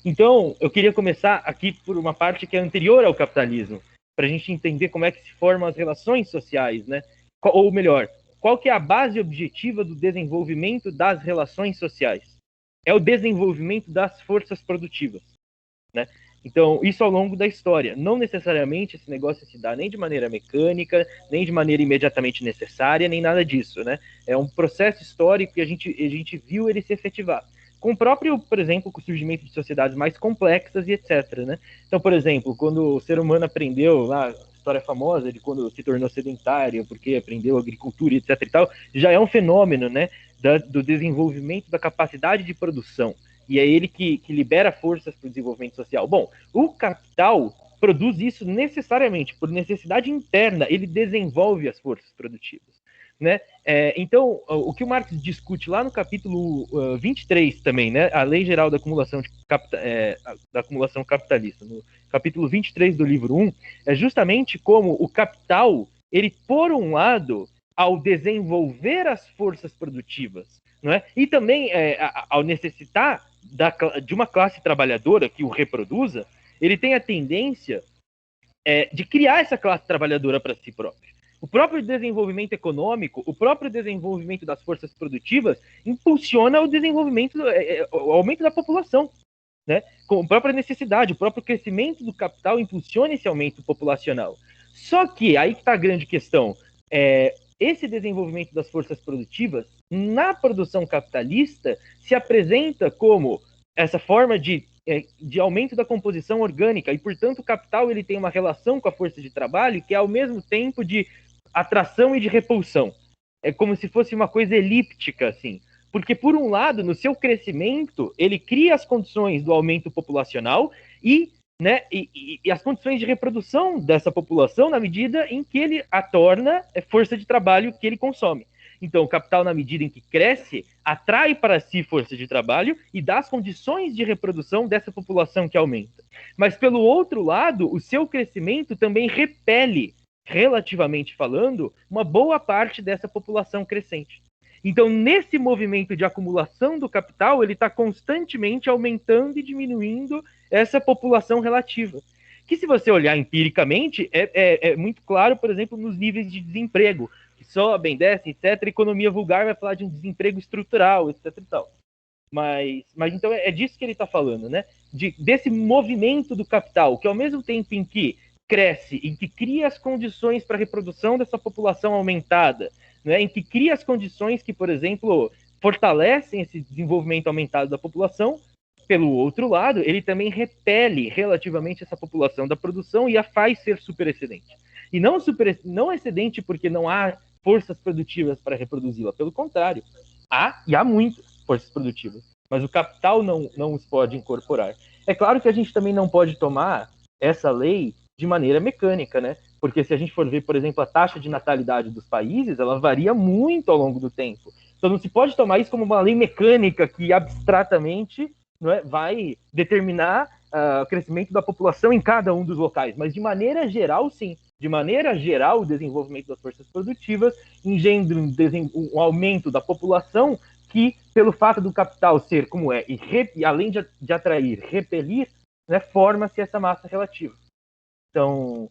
S5: Então, eu queria começar aqui por uma parte que é anterior ao capitalismo, para a gente entender como é que se formam as relações sociais, né? Ou melhor, qual que é a base objetiva do desenvolvimento das relações sociais? É o desenvolvimento das forças produtivas, né? Então, isso ao longo da história. Não necessariamente esse negócio se dá nem de maneira mecânica, nem de maneira imediatamente necessária, nem nada disso, né? É um processo histórico que a gente viu ele se efetivar. Com o próprio, por exemplo, com o surgimento de sociedades mais complexas e etc, né? Então, por exemplo, quando o ser humano aprendeu, lá, a história famosa de quando se tornou sedentário, porque aprendeu agricultura e etc e tal, já é um fenômeno, né? Do desenvolvimento da capacidade de produção. E é ele que libera forças para o desenvolvimento social. Bom, o capital produz isso necessariamente, por necessidade interna, ele desenvolve as forças produtivas, né? Então, o que o Marx discute lá no capítulo 23 também, né? A Lei Geral da Acumulação, da acumulação Capitalista, no capítulo 23 do livro 1, é justamente como o capital, ele, por um lado, ao desenvolver as forças produtivas, não é? E também, ao necessitar de uma classe trabalhadora que o reproduza, ele tem a tendência de criar essa classe trabalhadora para si próprio. O próprio desenvolvimento econômico, o próprio desenvolvimento das forças produtivas impulsiona o desenvolvimento, o aumento da população, né? Com a própria necessidade, o próprio crescimento do capital impulsiona esse aumento populacional. Só que, aí que está a grande questão, esse desenvolvimento das forças produtivas, na produção capitalista, se apresenta como essa forma de aumento da composição orgânica, e, portanto, o capital ele tem uma relação com a força de trabalho que é, ao mesmo tempo, de atração e de repulsão. É como se fosse uma coisa elíptica, assim. Porque, por um lado, no seu crescimento, ele cria as condições do aumento populacional e as condições de reprodução dessa população na medida em que ele a torna força de trabalho que ele consome. Então, o capital, na medida em que cresce, atrai para si força de trabalho e dá as condições de reprodução dessa população que aumenta. Mas, pelo outro lado, o seu crescimento também repele, relativamente falando, uma boa parte dessa população crescente. Então, nesse movimento de acumulação do capital, ele está constantemente aumentando e diminuindo essa população relativa. Que, se você olhar empiricamente, é muito claro, por exemplo, nos níveis de desemprego, que sobem, descem, etc. A economia vulgar vai falar de um desemprego estrutural, etc. e tal. Mas então é disso que ele está falando, né? Desse movimento do capital, que ao mesmo tempo em que cresce, em que cria as condições para a reprodução dessa população aumentada, né, em que cria as condições que, por exemplo, fortalecem esse desenvolvimento aumentado da população, pelo outro lado, ele também repele relativamente essa população da produção e a faz ser superexcedente. E não excedente porque não há forças produtivas para reproduzi-la, pelo contrário, há muitas forças produtivas, mas o capital não os pode incorporar. É claro que a gente também não pode tomar essa lei de maneira mecânica, né? Porque se a gente for ver, por exemplo, a taxa de natalidade dos países, ela varia muito ao longo do tempo. Então não se pode tomar isso como uma lei mecânica que abstratamente vai determinar o crescimento da população em cada um dos locais. Mas de maneira geral, sim. De maneira geral, o desenvolvimento das forças produtivas engendra um aumento da população que, pelo fato do capital ser como é, e além de atrair, repelir, né, forma-se essa massa relativa. Então,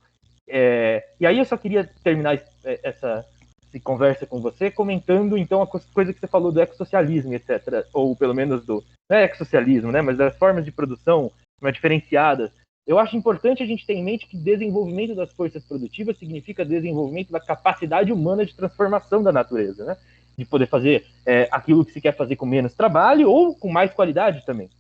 S5: e aí eu só queria terminar essa conversa com você comentando, então, a coisa que você falou do ecossocialismo, etc., ou pelo menos não é ecossocialismo, né, mas das formas de produção mais diferenciadas. Eu acho importante a gente ter em mente que desenvolvimento das forças produtivas significa desenvolvimento da capacidade humana de transformação da natureza, né, de poder fazer aquilo que se quer fazer com menos trabalho ou com mais qualidade também,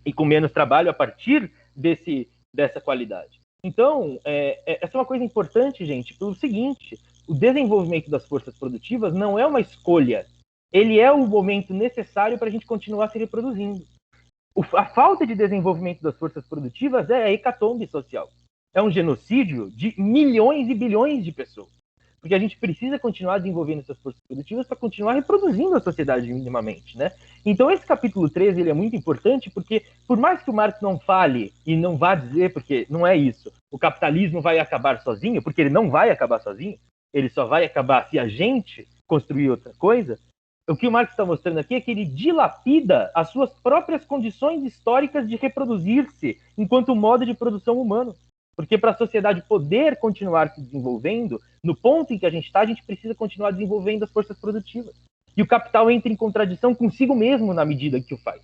S5: e com menos trabalho a partir dessa qualidade. Então, essa é uma coisa importante, gente, pelo seguinte: o desenvolvimento das forças produtivas não é uma escolha, ele é o momento necessário para a gente continuar se reproduzindo. A falta de desenvolvimento das forças produtivas é a hecatombe social. É um genocídio de milhões e bilhões de pessoas. Porque a gente precisa continuar desenvolvendo essas forças produtivas para continuar reproduzindo a sociedade minimamente, né? Então esse capítulo 13 ele é muito importante porque, por mais que o Marx não fale e não vá dizer, porque não é isso, o capitalismo vai acabar sozinho, porque ele não vai acabar sozinho, ele só vai acabar se a gente construir outra coisa. O que o Marx está mostrando aqui é que ele dilapida as suas próprias condições históricas de reproduzir-se enquanto modo de produção humano. Porque para a sociedade poder continuar se desenvolvendo, no ponto em que a gente está, a gente precisa continuar desenvolvendo as forças produtivas. E o capital entra em contradição consigo mesmo na medida que o faz.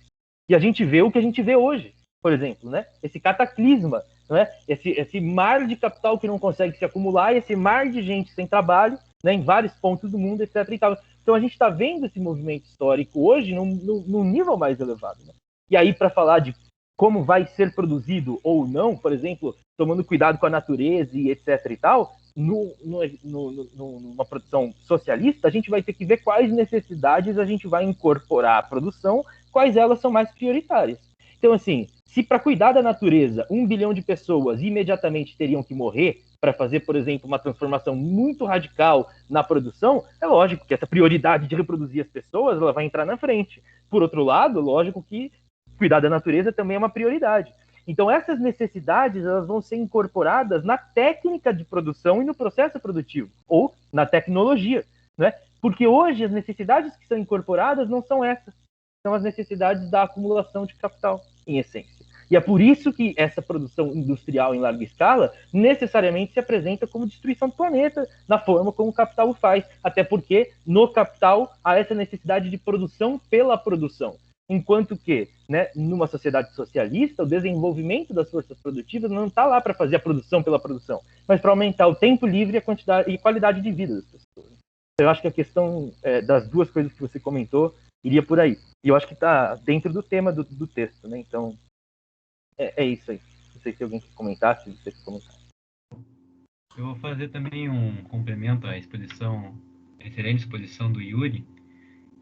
S5: E a gente vê o que a gente vê hoje, por exemplo, né? Esse cataclisma, né? Esse mar de capital que não consegue se acumular, esse mar de gente sem trabalho, né? Em vários pontos do mundo, etc. E tal. Então a gente está vendo esse movimento histórico hoje num nível mais elevado. Né? E aí, para falar de como vai ser produzido ou não, por exemplo, tomando cuidado com a natureza e etc. e tal, numa produção socialista, a gente vai ter que ver quais necessidades a gente vai incorporar à produção, quais elas são mais prioritárias. Então, assim, se para cuidar da natureza 1 bilhão de pessoas imediatamente teriam que morrer para fazer, por exemplo, uma transformação muito radical na produção, é lógico que essa prioridade de reproduzir as pessoas ela vai entrar na frente. Por outro lado, lógico que cuidar da natureza também é uma prioridade. Então, essas necessidades elas vão ser incorporadas na técnica de produção e no processo produtivo, ou na tecnologia, né? Porque hoje as necessidades que são incorporadas não são essas, são as necessidades da acumulação de capital, em essência. E é por isso que essa produção industrial em larga escala necessariamente se apresenta como destruição do planeta, na forma como o capital o faz, até porque no capital há essa necessidade de produção pela produção. Enquanto que, né, numa sociedade socialista, o desenvolvimento das forças produtivas não está lá para fazer a produção pela produção, mas para aumentar o tempo livre e a quantidade e qualidade de vida das pessoas. Eu acho que a questão das duas coisas que você comentou iria por aí. E eu acho que está dentro do tema do texto, né? Então, é isso aí. Não sei se alguém quer comentar, se você quer comentar.
S2: Eu vou fazer também um complemento à exposição, à excelente exposição do Yuri,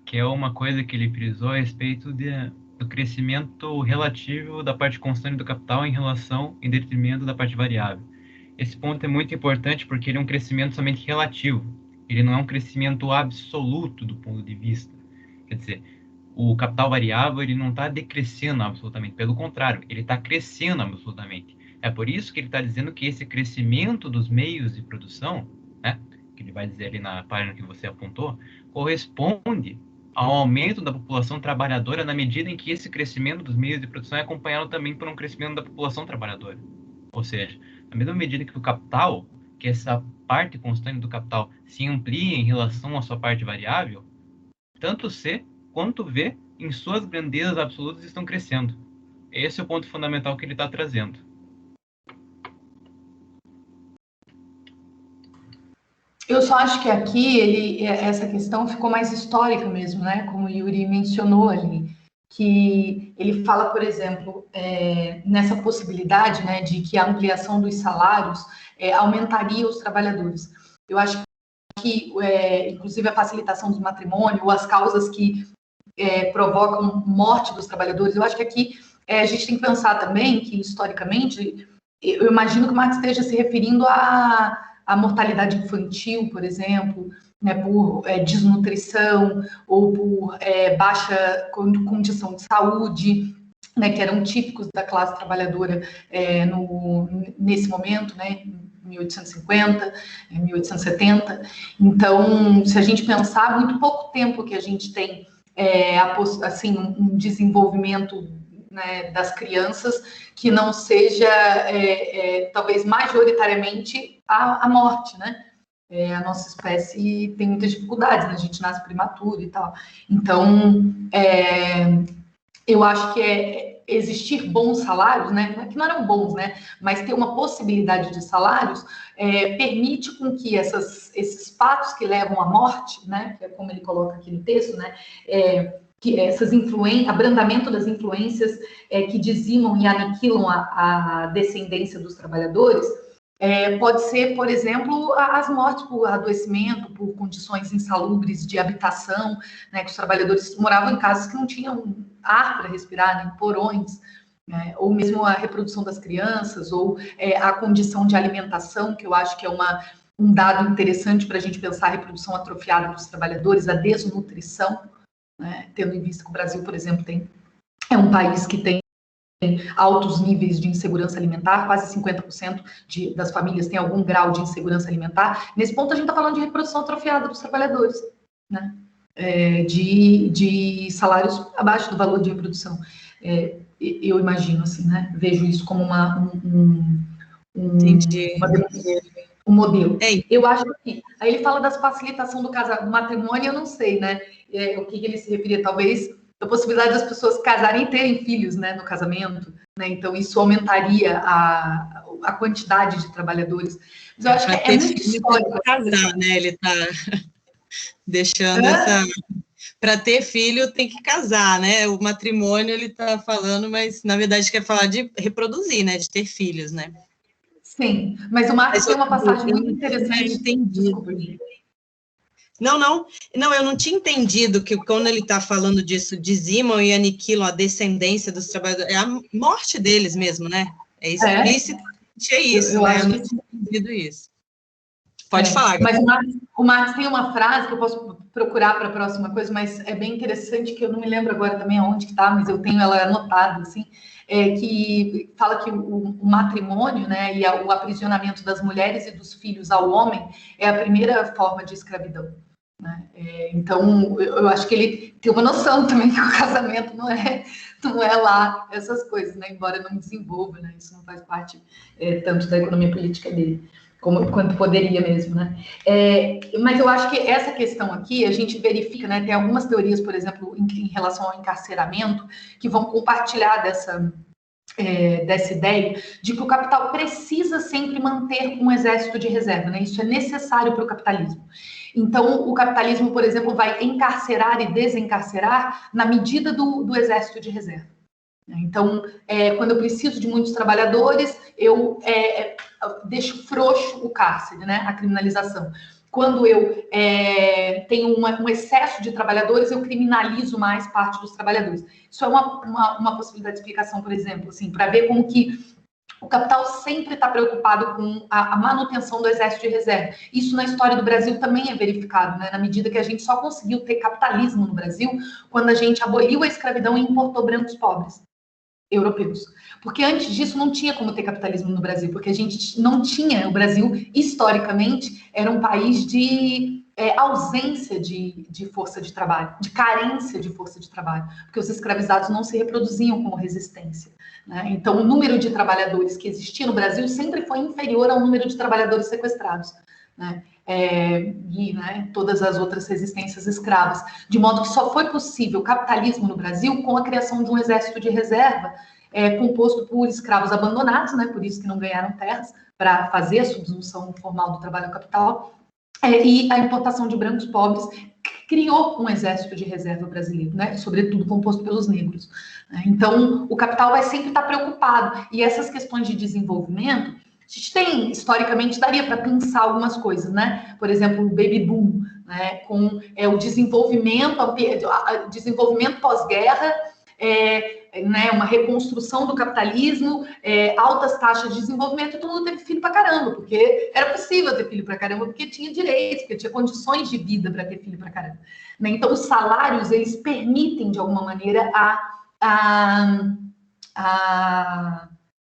S2: que é uma coisa que ele frisou a respeito do crescimento relativo da parte constante do capital em detrimento da parte variável. Esse ponto é muito importante porque ele é um crescimento somente relativo. Ele não é um crescimento absoluto do ponto de vista. Quer dizer, o capital variável ele não está decrescendo absolutamente, pelo contrário, ele está crescendo absolutamente. É por isso que ele está dizendo que esse crescimento dos meios de produção, né, que ele vai dizer ali na página que você apontou, corresponde ao aumento da população trabalhadora na medida em que esse crescimento dos meios de produção é acompanhado também por um crescimento da população trabalhadora. Ou seja, na mesma medida que o capital, que essa parte constante do capital se amplia em relação à sua parte variável, tanto C quanto V, em suas grandezas absolutas, estão crescendo. Esse é o ponto fundamental que ele está trazendo.
S1: Eu só acho que aqui essa questão ficou mais histórica mesmo, né? Como o Yuri mencionou ali, que ele fala, por exemplo, nessa possibilidade, né, de que a ampliação dos salários aumentaria os trabalhadores. Eu acho que, inclusive, a facilitação do matrimônio ou as causas que provocam morte dos trabalhadores, eu acho que aqui a gente tem que pensar também que, historicamente, eu imagino que o Marx esteja se referindo a mortalidade infantil, por exemplo, né, por desnutrição ou por baixa condição de saúde, né, que eram típicos da classe trabalhadora nesse momento, né, em 1850, 1870. Então, se a gente pensar, muito pouco tempo que a gente tem assim, um desenvolvimento, né, das crianças que não seja, talvez, majoritariamente a morte, né? A nossa espécie tem muitas dificuldades, né? A gente nasce prematuro e tal. Então, eu acho que existir bons salários, né? Que não eram bons, né? Mas ter uma possibilidade de salários permite com que esses fatos que levam à morte, né? Que é como ele coloca aqui no texto, né? Que essas abrandamento das influências que dizimam e aniquilam a descendência dos trabalhadores, pode ser, por exemplo, as mortes por adoecimento, por condições insalubres de habitação, né, que os trabalhadores moravam em casas que não tinham ar para respirar, nem porões, né, ou mesmo a reprodução das crianças, ou a condição de alimentação, que eu acho que é uma um dado interessante para a gente pensar a reprodução atrofiada dos trabalhadores, a desnutrição, né? Tendo em vista que o Brasil, por exemplo, é um país que tem altos níveis de insegurança alimentar, quase 50% das famílias têm algum grau de insegurança alimentar. Nesse ponto, a gente está falando de reprodução atrofiada dos trabalhadores, né? De salários abaixo do valor de reprodução. Eu imagino, assim, né? Vejo isso como um modelo. Eu acho que aí ele fala das facilitação do matrimônio, eu não sei, né? O que ele se referia, talvez a possibilidade das pessoas casarem e terem filhos, né, no casamento, né? Então isso aumentaria a quantidade de trabalhadores. Mas eu acho que é muito histórico.
S4: Casar, né? Ele está deixando para ter filho tem que casar, né? O matrimônio ele está falando, mas na verdade quer falar de reproduzir, né? De ter filhos, né?
S1: Sim, mas o Marx tem uma passagem muito interessante.
S4: Desculpa. Não, eu não tinha entendido que quando ele está falando disso, dizimam e aniquilam a descendência dos trabalhadores, é a morte deles mesmo, né? É explicitamente isso, né? Eu não tinha entendido isso. Pode falar.
S1: Mas o Marx tem uma frase que eu posso procurar para a próxima coisa, mas é bem interessante, que eu não me lembro agora também aonde que está, mas eu tenho ela anotada, assim, que fala que o matrimônio, né, e o aprisionamento das mulheres e dos filhos ao homem é a primeira forma de escravidão, né? Então, eu acho que ele tem uma noção também que o casamento não é lá essas coisas, né, embora não desenvolva, né, isso não faz parte tanto da economia política dele, quanto poderia mesmo, né? Mas eu acho que essa questão aqui, a gente verifica, né? Tem algumas teorias, por exemplo, em relação ao encarceramento, que vão compartilhar dessa ideia de que o capital precisa sempre manter um exército de reserva, né? Isso é necessário para o capitalismo. Então, o capitalismo, por exemplo, vai encarcerar e desencarcerar na medida do exército de reserva. Então, quando eu preciso de muitos trabalhadores, eu deixo frouxo o cárcere, né? A criminalização. Quando eu tenho um excesso de trabalhadores, eu criminalizo mais parte dos trabalhadores. Isso é uma possibilidade de explicação, por exemplo, assim, para ver como que o capital sempre está preocupado com a manutenção do exército de reserva. Isso na história do Brasil também é verificado, né? Na medida que a gente só conseguiu ter capitalismo no Brasil quando a gente aboliu a escravidão e importou brancos pobres europeus. Porque antes disso não tinha como ter capitalismo no Brasil, porque a gente não tinha, o Brasil, historicamente, era um país de ausência de força de trabalho, de carência de força de trabalho, porque os escravizados não se reproduziam como resistência, né? Então, o número de trabalhadores que existia no Brasil sempre foi inferior ao número de trabalhadores sequestrados, né? E todas as outras resistências escravas, de modo que só foi possível o capitalismo no Brasil com a criação de um exército de reserva composto por escravos abandonados, né? Por isso que não ganharam terras, para fazer a subsunção formal do trabalho ao capital, e a importação de brancos pobres criou um exército de reserva brasileiro, né? Sobretudo composto pelos negros. Então, o capital vai sempre estar preocupado, e essas questões de desenvolvimento, a gente tem, historicamente, daria para pensar algumas coisas, né? Por exemplo, o baby boom, né? Com o desenvolvimento pós-guerra, né? Uma reconstrução do capitalismo, altas taxas de desenvolvimento, e todo mundo teve filho para caramba, porque era possível ter filho para caramba, porque tinha direitos, porque tinha condições de vida para ter filho para caramba, né? Então, os salários, eles permitem, de alguma maneira, a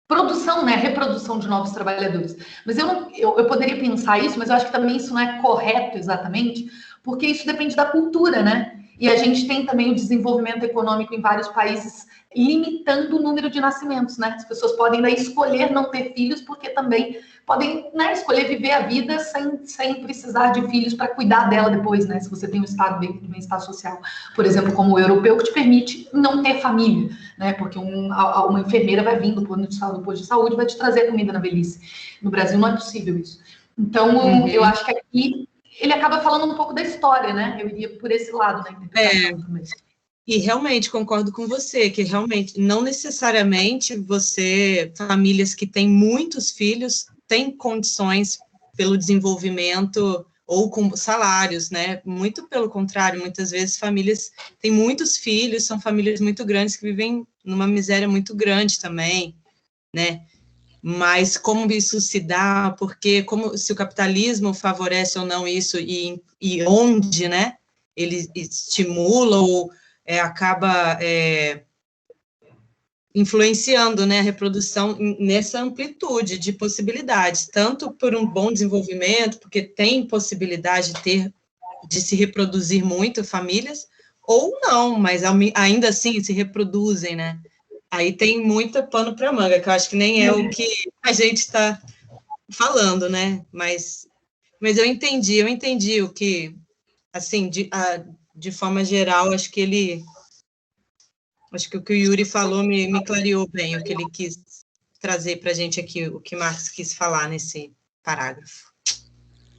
S1: produção, né, reprodução de novos trabalhadores. Mas eu poderia pensar isso, mas eu acho que também isso não é correto exatamente, porque isso depende da cultura, né? E a gente tem também o desenvolvimento econômico em vários países limitando o número de nascimentos, né? As pessoas podem daí escolher não ter filhos, porque também podem, né, escolher viver a vida sem precisar de filhos para cuidar dela depois, né? Se você tem um estado de bem-estar social, por exemplo, como o europeu, que te permite não ter família, né? Porque uma enfermeira vai vir do posto de saúde, vai te trazer comida na velhice. No Brasil não é possível isso. Então, eu acho que aqui ele acaba falando um pouco da história, né? Eu iria por esse lado da interpretação também.
S4: E realmente concordo com você, que realmente não necessariamente famílias que têm muitos filhos, têm condições pelo desenvolvimento ou com salários, né? Muito pelo contrário, muitas vezes famílias têm muitos filhos, são famílias muito grandes que vivem numa miséria muito grande também, né? Mas como isso se dá, porque como se o capitalismo favorece ou não isso e onde, né, ele estimula ou acaba influenciando, né, a reprodução nessa amplitude de possibilidades, tanto por um bom desenvolvimento, porque tem possibilidade de se reproduzir muito famílias, ou não, mas ainda assim se reproduzem, né? Aí tem muito pano para manga, que eu acho que nem é o que a gente está falando, né? Mas eu entendi o que, assim, de forma geral, acho que o que o Yuri falou me clareou bem o que ele quis trazer para a gente aqui, o que Marx quis falar nesse parágrafo.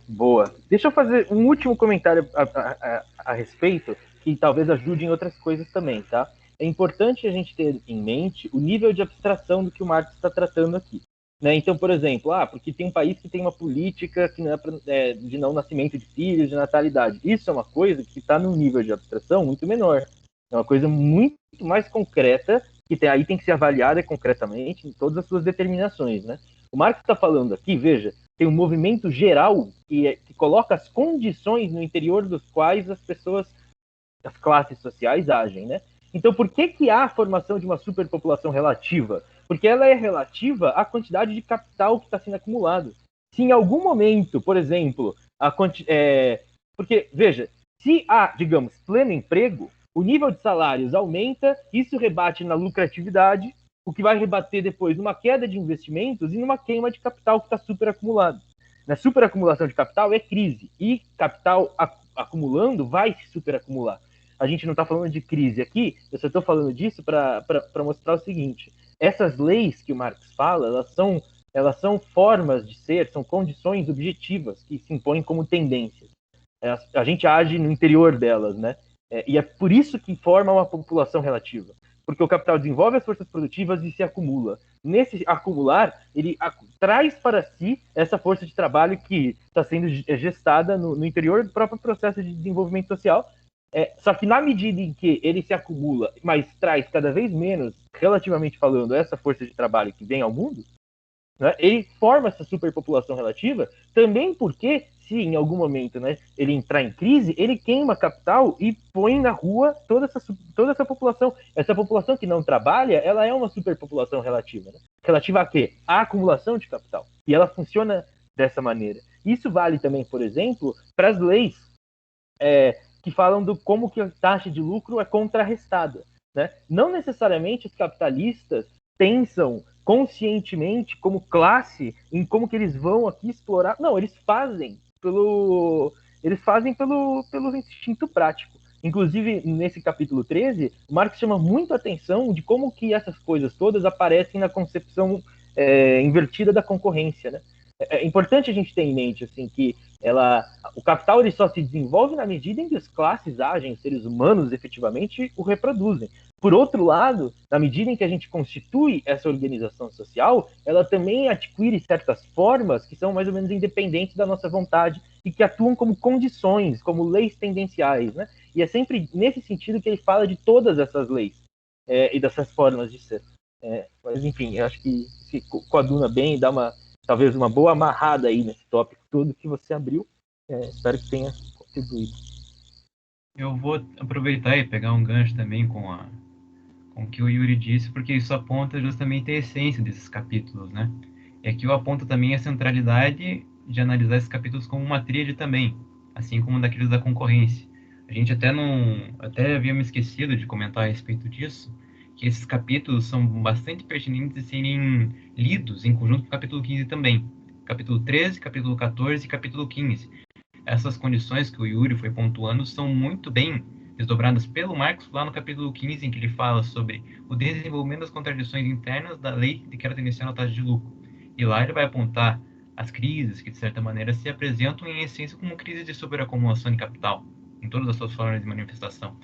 S5: Boa. Deixa eu fazer um último comentário a respeito, que talvez ajude em outras coisas também, tá? É importante a gente ter em mente o nível de abstração do que o Marx está tratando aqui. Né? Então, por exemplo, porque tem um país que tem uma política que não de não nascimento de filhos, de natalidade. Isso é uma coisa que está num nível de abstração muito menor. É uma coisa muito mais concreta, que aí tem que ser avaliada concretamente em todas as suas determinações. Né? O Marx está falando aqui, veja, tem um movimento geral que coloca as condições no interior dos quais as pessoas, as classes sociais agem, né? Então, por que há a formação de uma superpopulação relativa? Porque ela é relativa à quantidade de capital que está sendo acumulado. Se em algum momento, por exemplo, porque, veja, se há, digamos, pleno emprego, o nível de salários aumenta, isso rebate na lucratividade, o que vai rebater depois numa queda de investimentos e numa queima de capital que está super acumulado. Na superacumulação de capital é crise, e capital acumulando vai se superacumular. A gente não está falando de crise aqui, eu só estou falando disso para mostrar o seguinte: essas leis que o Marx fala, elas são formas de ser, são condições objetivas que se impõem como tendências. A gente age no interior delas, né? E é por isso que forma uma população relativa. Porque o capital desenvolve as forças produtivas e se acumula. Nesse acumular, ele traz para si essa força de trabalho que está sendo gestada no interior do próprio processo de desenvolvimento social. Só que na medida em que ele se acumula, mas traz cada vez menos, relativamente falando, essa força de trabalho que vem ao mundo, né, ele forma essa superpopulação relativa, também porque, se em algum momento, né, ele entrar em crise, ele queima capital e põe na rua toda essa população. Essa população que não trabalha, ela é uma superpopulação relativa. Né? Relativa a quê? A acumulação de capital. E ela funciona dessa maneira. Isso vale também, por exemplo, para as leis que falam do como que a taxa de lucro é contrarrestada. Né? Não necessariamente os capitalistas pensam conscientemente, como classe, em como que eles vão aqui explorar. Não, eles fazem pelo instinto prático. Inclusive, nesse capítulo 13, o Marx chama muito a atenção de como que essas coisas todas aparecem na concepção invertida da concorrência. Né? É importante a gente ter em mente assim, que o capital ele só se desenvolve na medida em que as classes agem, os seres humanos efetivamente o reproduzem. Por outro lado, na medida em que a gente constitui essa organização social, ela também adquire certas formas que são mais ou menos independentes da nossa vontade e que atuam como condições, como leis tendenciais. Né? E é sempre nesse sentido que ele fala de todas essas leis e dessas formas de ser. Mas, enfim, eu acho que se coaduna bem e dá talvez uma boa amarrada aí nesse tópico todo que você abriu. Espero que tenha contribuído.
S2: Eu vou aproveitar e pegar um gancho também com o que o Yuri disse, porque isso aponta justamente a essência desses capítulos, né? E aqui eu aponto também a centralidade de analisar esses capítulos como uma tríade também, assim como daqueles da concorrência. A gente até havia me esquecido de comentar a respeito disso, que esses capítulos são bastante pertinentes de serem lidos em conjunto com o capítulo 15 também. Capítulo 13, capítulo 14 e capítulo 15. Essas condições que o Yuri foi pontuando são muito bem desdobradas pelo Marx lá no capítulo 15, em que ele fala sobre o desenvolvimento das contradições internas da lei de que era tendencial à taxa de lucro. E lá ele vai apontar as crises que, de certa maneira, se apresentam em essência como crises de superacumulação de capital, em todas as suas formas de manifestação.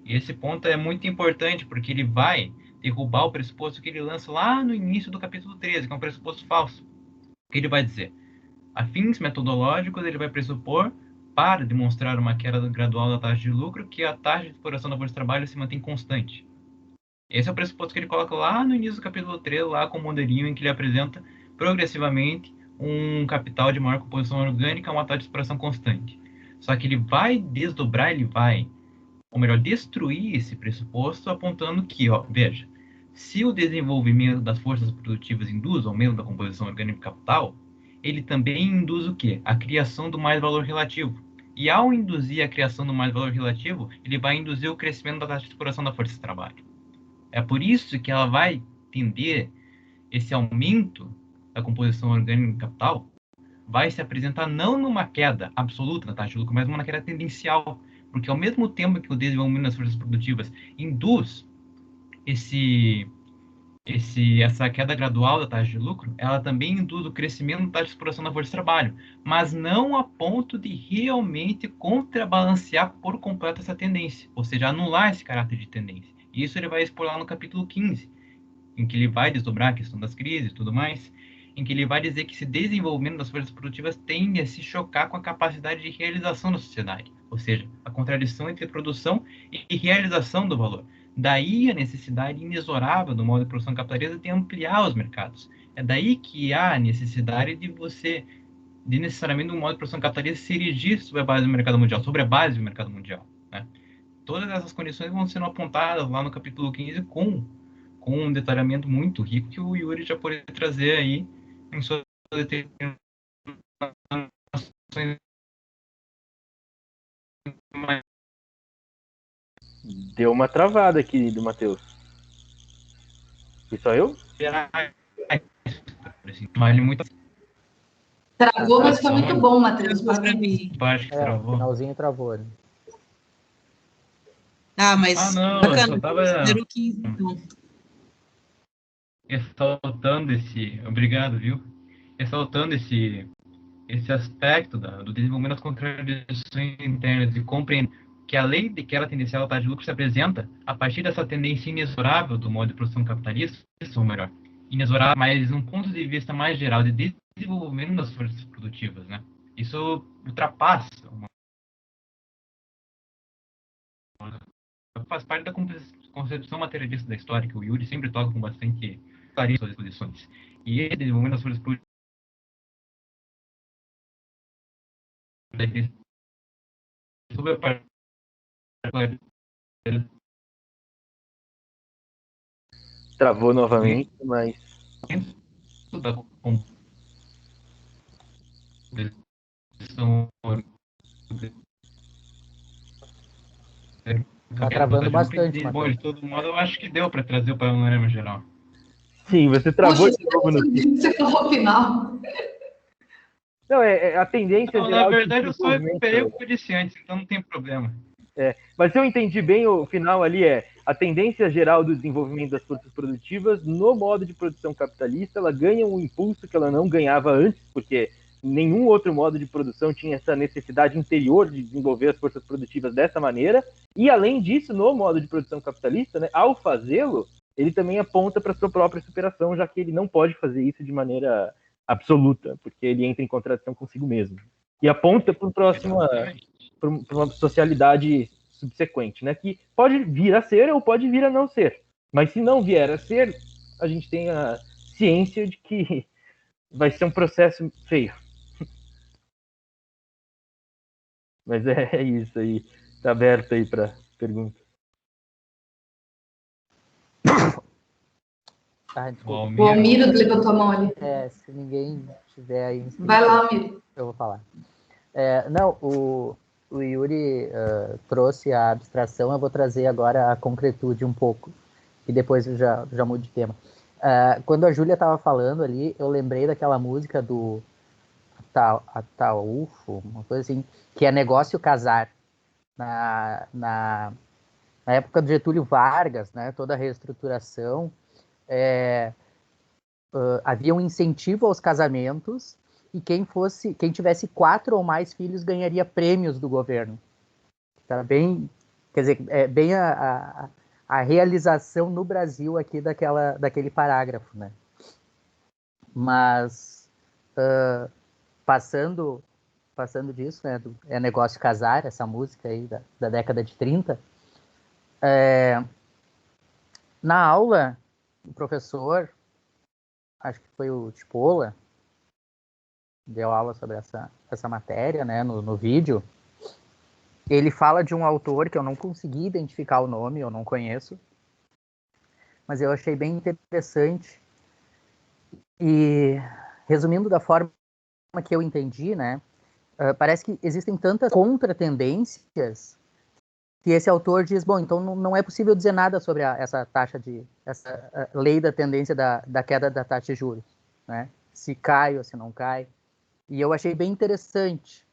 S2: E esse ponto é muito importante, porque ele vai derrubar o pressuposto que ele lança lá no início do capítulo 13, que é um pressuposto falso. O que ele vai dizer? A fins metodológicos, ele vai pressupor, para demonstrar uma queda gradual da taxa de lucro, que a taxa de exploração da força de trabalho se mantém constante. Esse é o pressuposto que ele coloca lá no início do capítulo 13, lá com o modelinho em que ele apresenta progressivamente um capital de maior composição orgânica a uma taxa de exploração constante. Só que ele vai desdobrar, ou melhor, destruir esse pressuposto, apontando que, veja, se o desenvolvimento das forças produtivas induz o aumento da composição orgânica do capital, ele também induz o quê? A criação do mais valor relativo. E ao induzir a criação do mais valor relativo, ele vai induzir o crescimento da taxa de exploração da força de trabalho. É por isso que ela vai tender, esse aumento da composição orgânica do capital, vai se apresentar não numa queda absoluta da taxa de lucro, mas numa queda tendencial. Porque ao mesmo tempo que o desenvolvimento das forças produtivas induz essa queda gradual da taxa de lucro, ela também induz o crescimento da taxa de exploração da força de trabalho, mas não a ponto de realmente contrabalancear por completo essa tendência, ou seja, anular esse caráter de tendência. E isso ele vai expor lá no capítulo 15, em que ele vai desdobrar a questão das crises e tudo mais, em que ele vai dizer que esse desenvolvimento das forças produtivas tende a se chocar com a capacidade de realização da sociedade, ou seja, a contradição entre produção e realização do valor. Daí a necessidade inexorável do modo de produção capitalista de ampliar os mercados. É daí que há a necessidade de necessariamente um modo de produção capitalista se erigir sobre a base do mercado mundial, sobre a base do mercado mundial, né? Todas essas condições vão sendo apontadas lá no capítulo 15 com um detalhamento muito rico que o Yuri já pode trazer aí em suas determinações mais.
S5: Deu uma travada aqui do Matheus. E só eu?
S2: Vale muito.
S1: Travou, mas foi muito bom, Matheus.
S4: Para mim.
S2: Acho que travou.
S6: Finalzinho travou, né?
S4: Mas
S2: não,
S4: bacana.
S2: eu só tava
S4: 15, então.
S2: ressaltando obrigado, viu? Ressaltando esse aspecto do desenvolvimento das contradições internas e compreender que a lei de queda tendencial à taxa de lucro se apresenta a partir dessa tendência inexorável do modo de produção capitalista, ou melhor, inexorável, mas num ponto de vista mais geral de desenvolvimento das forças produtivas, né? Isso ultrapassa faz parte da concepção materialista da história, que o Yuri sempre toca com bastante clareza suas exposições. E esse desenvolvimento das forças produtivas sobre a parte
S5: Travou novamente, mas
S2: da composição
S6: Tá travando bastante,
S2: bom,
S6: Matheus.
S2: de todo modo, eu acho que deu para trazer o panorama geral.
S5: sim, você travou
S1: Puxa,
S5: de novo no fim.
S1: você falou o final.
S5: Não, é a tendência
S2: Não,
S5: geral
S2: na verdade,
S5: de
S2: eu só recuperei o
S5: desenvolvimento.
S2: que eu disse antes, então não tem problema.
S5: Mas se eu entendi bem, o final ali a tendência geral do desenvolvimento das forças produtivas no modo de produção capitalista, ela ganha um impulso que ela não ganhava antes, porque nenhum outro modo de produção tinha essa necessidade interior de desenvolver as forças produtivas dessa maneira, e além disso, no modo de produção capitalista, né, ao fazê-lo, ele também aponta para sua própria superação, já que ele não pode fazer isso de maneira absoluta, porque ele entra em contradição consigo mesmo. E aponta para uma socialidade subsequente, né, que pode vir a ser ou pode vir a não ser. Mas se não vier a ser, a gente tem a ciência de que vai ser um processo feio. Mas é isso aí. Tá aberto aí para pergunta.
S6: Desculpa.
S1: O Almiro levantou a mão ali.
S6: Se ninguém tiver aí inscrito,
S1: vai lá, Almiro.
S6: Eu vou falar. Não, o Yuri trouxe a abstração, eu vou trazer agora a concretude um pouco, e depois eu já mudo de tema. Quando a Júlia estava falando ali, eu lembrei daquela música do Ataúfo, uma coisa assim, que é Negócio Casar. Na época do Getúlio Vargas, né, toda a reestruturação, havia um incentivo aos casamentos, e quem tivesse 4 ou mais filhos ganharia prêmios do governo. Tá bem, quer dizer, bem a realização no Brasil aqui daquele parágrafo, né? Mas passando disso, né, é Negócio Casar, essa música aí da década de 30, na aula, o professor acho que foi o Tipola, deu aula sobre essa matéria, né, no vídeo. Ele fala de um autor que eu não consegui identificar o nome, eu não conheço, mas eu achei bem interessante. E, resumindo da forma que eu entendi, né, parece que existem tantas contratendências que esse autor diz, bom, então não é possível dizer nada sobre essa lei da tendência da queda da taxa de juros, né? Se cai ou se não cai. E eu achei bem interessante,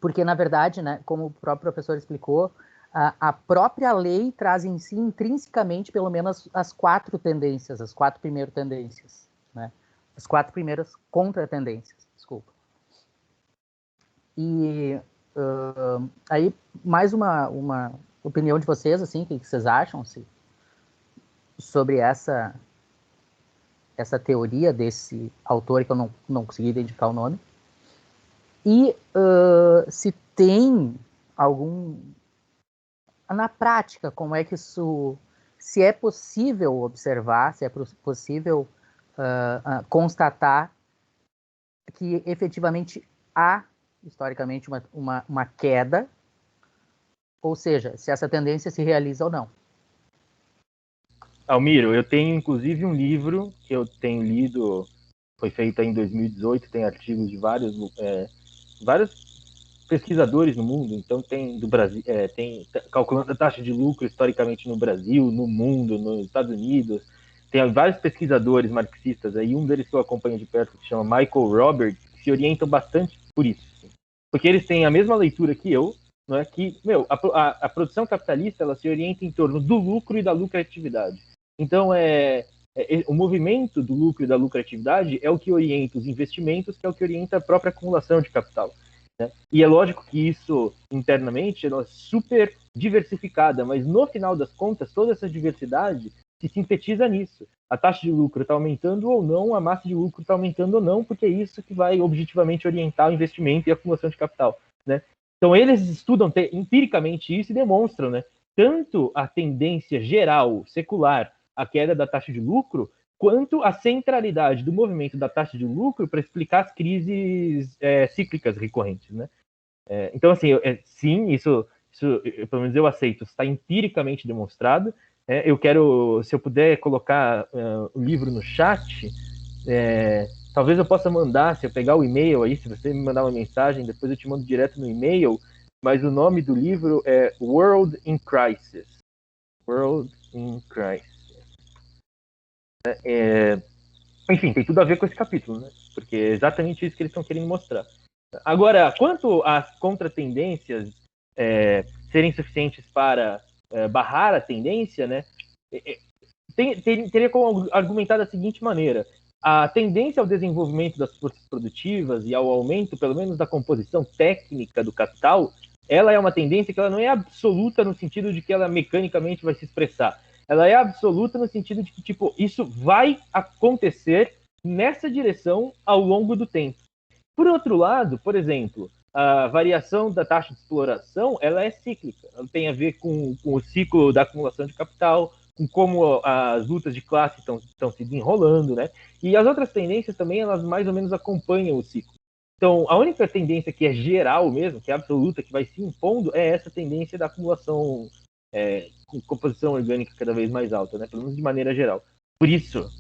S6: porque, na verdade, né, como o próprio professor explicou, a própria lei traz em si, intrinsecamente, pelo menos as 4 tendências, as 4 primeiras tendências, né? As 4 primeiras contratendências, desculpa. E aí, mais uma opinião de vocês, assim, o que vocês acham sobre essa teoria desse autor que eu não consegui identificar o nome? E se tem na prática, como é que isso, se é possível observar, se é possível constatar que efetivamente há, historicamente, uma queda, ou seja, se essa tendência se realiza ou não.
S5: Almiro, eu tenho inclusive um livro que eu tenho lido, foi feito em 2018, tem artigos de vários pesquisadores no mundo, então tem do Brasil, tem calculando a taxa de lucro historicamente no Brasil, no mundo, nos Estados Unidos, tem vários pesquisadores marxistas aí, um deles que eu acompanho de perto, que se chama Michael Roberts, que se orientam bastante por isso, porque eles têm a mesma leitura que eu, não é que, a produção capitalista, ela se orienta em torno do lucro e da lucratividade. Então, o movimento do lucro e da lucratividade é o que orienta os investimentos, que é o que orienta a própria acumulação de capital. Né? E é lógico que isso, internamente, é super diversificada, mas no final das contas, toda essa diversidade se sintetiza nisso. A taxa de lucro está aumentando ou não, a massa de lucro está aumentando ou não, porque é isso que vai objetivamente orientar o investimento e a acumulação de capital. Né? Então, eles estudam empiricamente isso e demonstram, né, tanto a tendência geral, secular, a queda da taxa de lucro, quanto a centralidade do movimento da taxa de lucro para explicar as crises cíclicas recorrentes. Né? Então, assim, sim, isso pelo menos eu aceito, está empiricamente demonstrado. Eu quero, se eu puder colocar o livro no chat, talvez eu possa mandar, se eu pegar o e-mail aí, se você me mandar uma mensagem, depois eu te mando direto no e-mail, mas o nome do livro é World in Crisis. World in Crisis. Enfim, tem tudo a ver com esse capítulo, né? Porque é exatamente isso que eles estão querendo mostrar. Agora, quanto às contratendências serem suficientes para barrar a tendência, né? Teria como argumentar da seguinte maneira: a tendência ao desenvolvimento das forças produtivas e ao aumento, pelo menos, da composição técnica do capital, ela é uma tendência que ela não é absoluta no sentido de que ela mecanicamente vai se expressar. Ela é absoluta no sentido de que, tipo, isso vai acontecer nessa direção ao longo do tempo. Por outro lado, por exemplo, a variação da taxa de exploração, ela é cíclica. Ela tem a ver com o ciclo da acumulação de capital, com como as lutas de classe estão se desenrolando, né? E as outras tendências também, elas mais ou menos acompanham o ciclo. Então, a única tendência que é geral mesmo, que é absoluta, que vai se impondo, é essa tendência da acumulação com composição orgânica cada vez mais alta, né? Pelo menos de maneira geral. Por isso,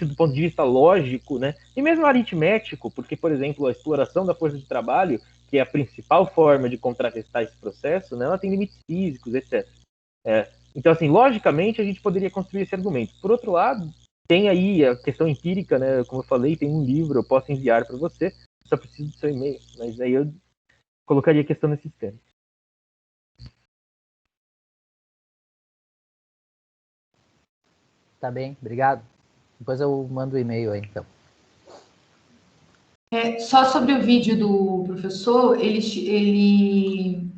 S5: do ponto de vista lógico, né? E mesmo aritmético, porque, por exemplo, a exploração da força de trabalho, que é a principal forma de contrarrestar esse processo, né? Ela tem limites físicos, etc. Então, assim, logicamente, a gente poderia construir esse argumento. Por outro lado, tem aí a questão empírica, né? Como eu falei, tem um livro, eu posso enviar para você, só preciso do seu e-mail, mas aí eu colocaria a questão nesses termos.
S6: Tá bem, obrigado. Depois eu mando o e-mail aí, então.
S1: Só sobre o vídeo do professor, ele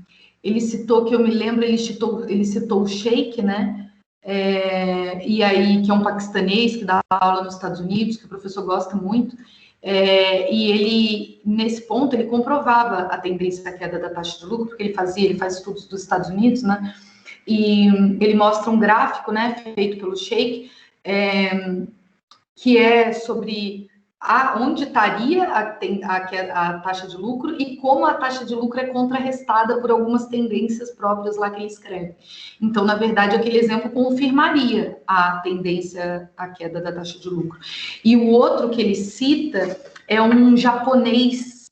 S1: citou, que eu me lembro, ele citou o Sheikh, né? E aí, que é um paquistanês que dá aula nos Estados Unidos, que o professor gosta muito. E ele, nesse ponto, ele comprovava a tendência da queda da taxa de lucro, porque ele faz estudos dos Estados Unidos, né? E ele mostra um gráfico, né, feito pelo Sheikh, que é sobre onde estaria a taxa de lucro e como a taxa de lucro é contrarrestada por algumas tendências próprias lá que ele escreve. Então, na verdade, aquele exemplo confirmaria a tendência à queda da taxa de lucro. E o outro que ele cita é um japonês,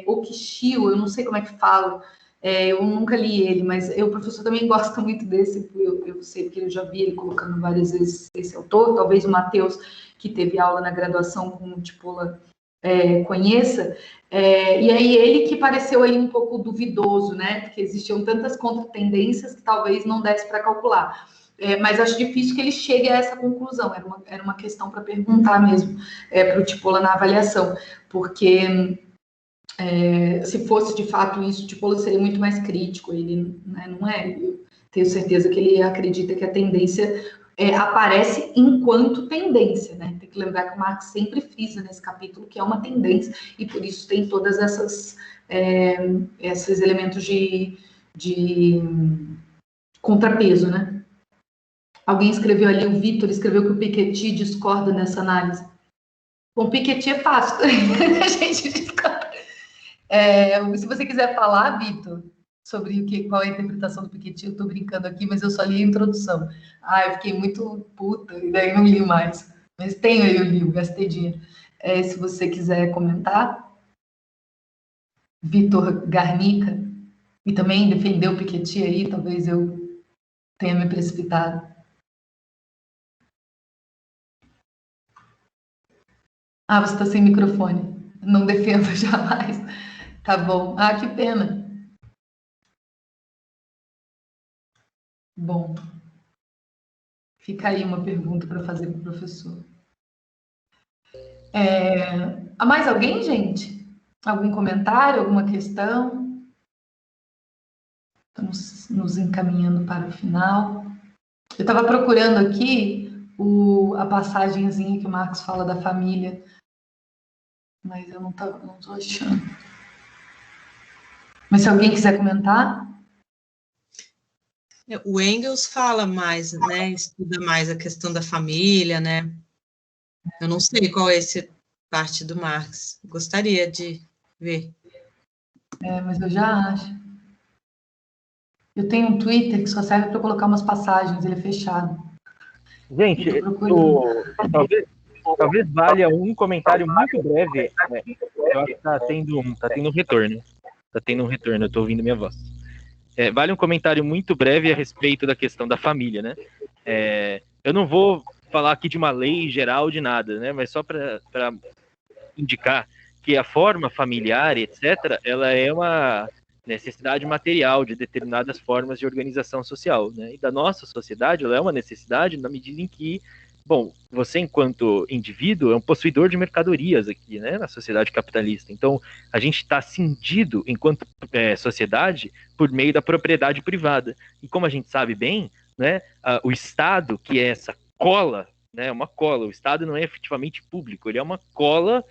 S1: Okishio, eu não sei como é que fala, eu nunca li ele, mas o professor também gosta muito desse, eu sei porque eu já vi ele colocando várias vezes esse autor, talvez o Matheus, que teve aula na graduação com o Tipola, conheça, e aí ele que pareceu aí um pouco duvidoso, né, porque existiam tantas contratendências que talvez não desse para calcular, mas acho difícil que ele chegue a essa conclusão, era uma questão para perguntar mesmo para o Tipola na avaliação, porque se fosse de fato isso, o Tipola seria muito mais crítico, ele, né, não é, eu tenho certeza que ele acredita que a tendência aparece enquanto tendência, né? Tem que lembrar que o Marx sempre frisa nesse capítulo que é uma tendência e por isso tem todas esses elementos de contrapeso, né? Alguém escreveu ali, o Vitor escreveu que o Piketty discorda nessa análise. Bom, Piketty é fácil, a gente discorda. Se você quiser falar, Vitor, sobre qual é a interpretação do Piketty, eu estou brincando aqui, mas eu só li a introdução. Eu fiquei muito puta, e daí não li mais. Mas tenho aí o livro, gastei dinheiro. Se você quiser comentar, Vitor Garnica, e também defender o Piketty aí, talvez eu tenha me precipitado. Você está sem microfone. Não defendo jamais. Tá bom. Que pena. Bom, fica aí uma pergunta para fazer para o professor. Há mais alguém, gente? Algum comentário, alguma questão? Estamos nos encaminhando para o final. Eu estava procurando aqui a passagenzinha que o Marx fala da família, mas eu não estou achando. Mas se alguém quiser comentar...
S4: O Engels fala mais, né? Estuda mais a questão da família, né? Eu não sei qual é essa parte do Marx. Gostaria de ver.
S1: Mas eu já acho. Eu tenho um Twitter que só serve para colocar umas passagens, ele é fechado.
S5: Gente, talvez valha um comentário muito breve. Eu acho que está tendo um retorno. Está tendo um retorno, eu estou ouvindo minha voz. Vale um comentário muito breve a respeito da questão da família, né? Eu não vou falar aqui de uma lei geral de nada, né? Mas só para indicar que a forma familiar, etc., ela é uma necessidade material de determinadas formas de organização social, né? E da nossa sociedade, ela é uma necessidade na medida em que, bom, você enquanto indivíduo é um possuidor de mercadorias aqui, né, na sociedade capitalista. Então, a gente está cindido enquanto sociedade por meio da propriedade privada. E como a gente sabe bem, né, o Estado, que é essa cola, né, uma cola, o Estado não é efetivamente público, ele é uma cola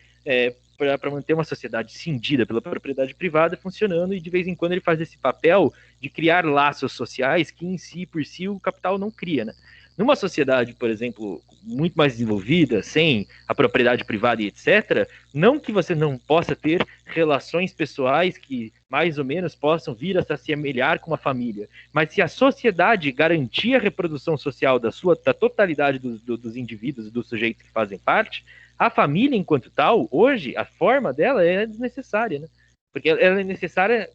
S5: para manter uma sociedade cindida pela propriedade privada funcionando, e de vez em quando ele faz esse papel de criar laços sociais que em si, por si, o capital não cria, né? Numa sociedade, por exemplo, muito mais desenvolvida, sem a propriedade privada e etc., não que você não possa ter relações pessoais que mais ou menos possam vir a se assemelhar com uma família, mas se a sociedade garantir a reprodução social da totalidade dos indivíduos, dos sujeitos que fazem parte, a família, enquanto tal, hoje, a forma dela é desnecessária, né? Porque ela é necessária,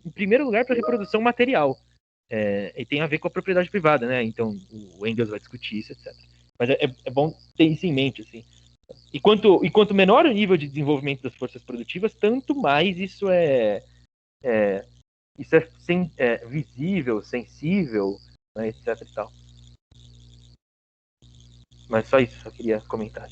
S5: em primeiro lugar, para a reprodução material. E tem a ver com a propriedade privada, né? Então, o Engels vai discutir isso, etc. Mas é bom ter isso em mente, assim. E quanto menor o nível de desenvolvimento das forças produtivas, tanto mais isso é visível, sensível, né, etc e tal. Mas só isso, só queria comentar.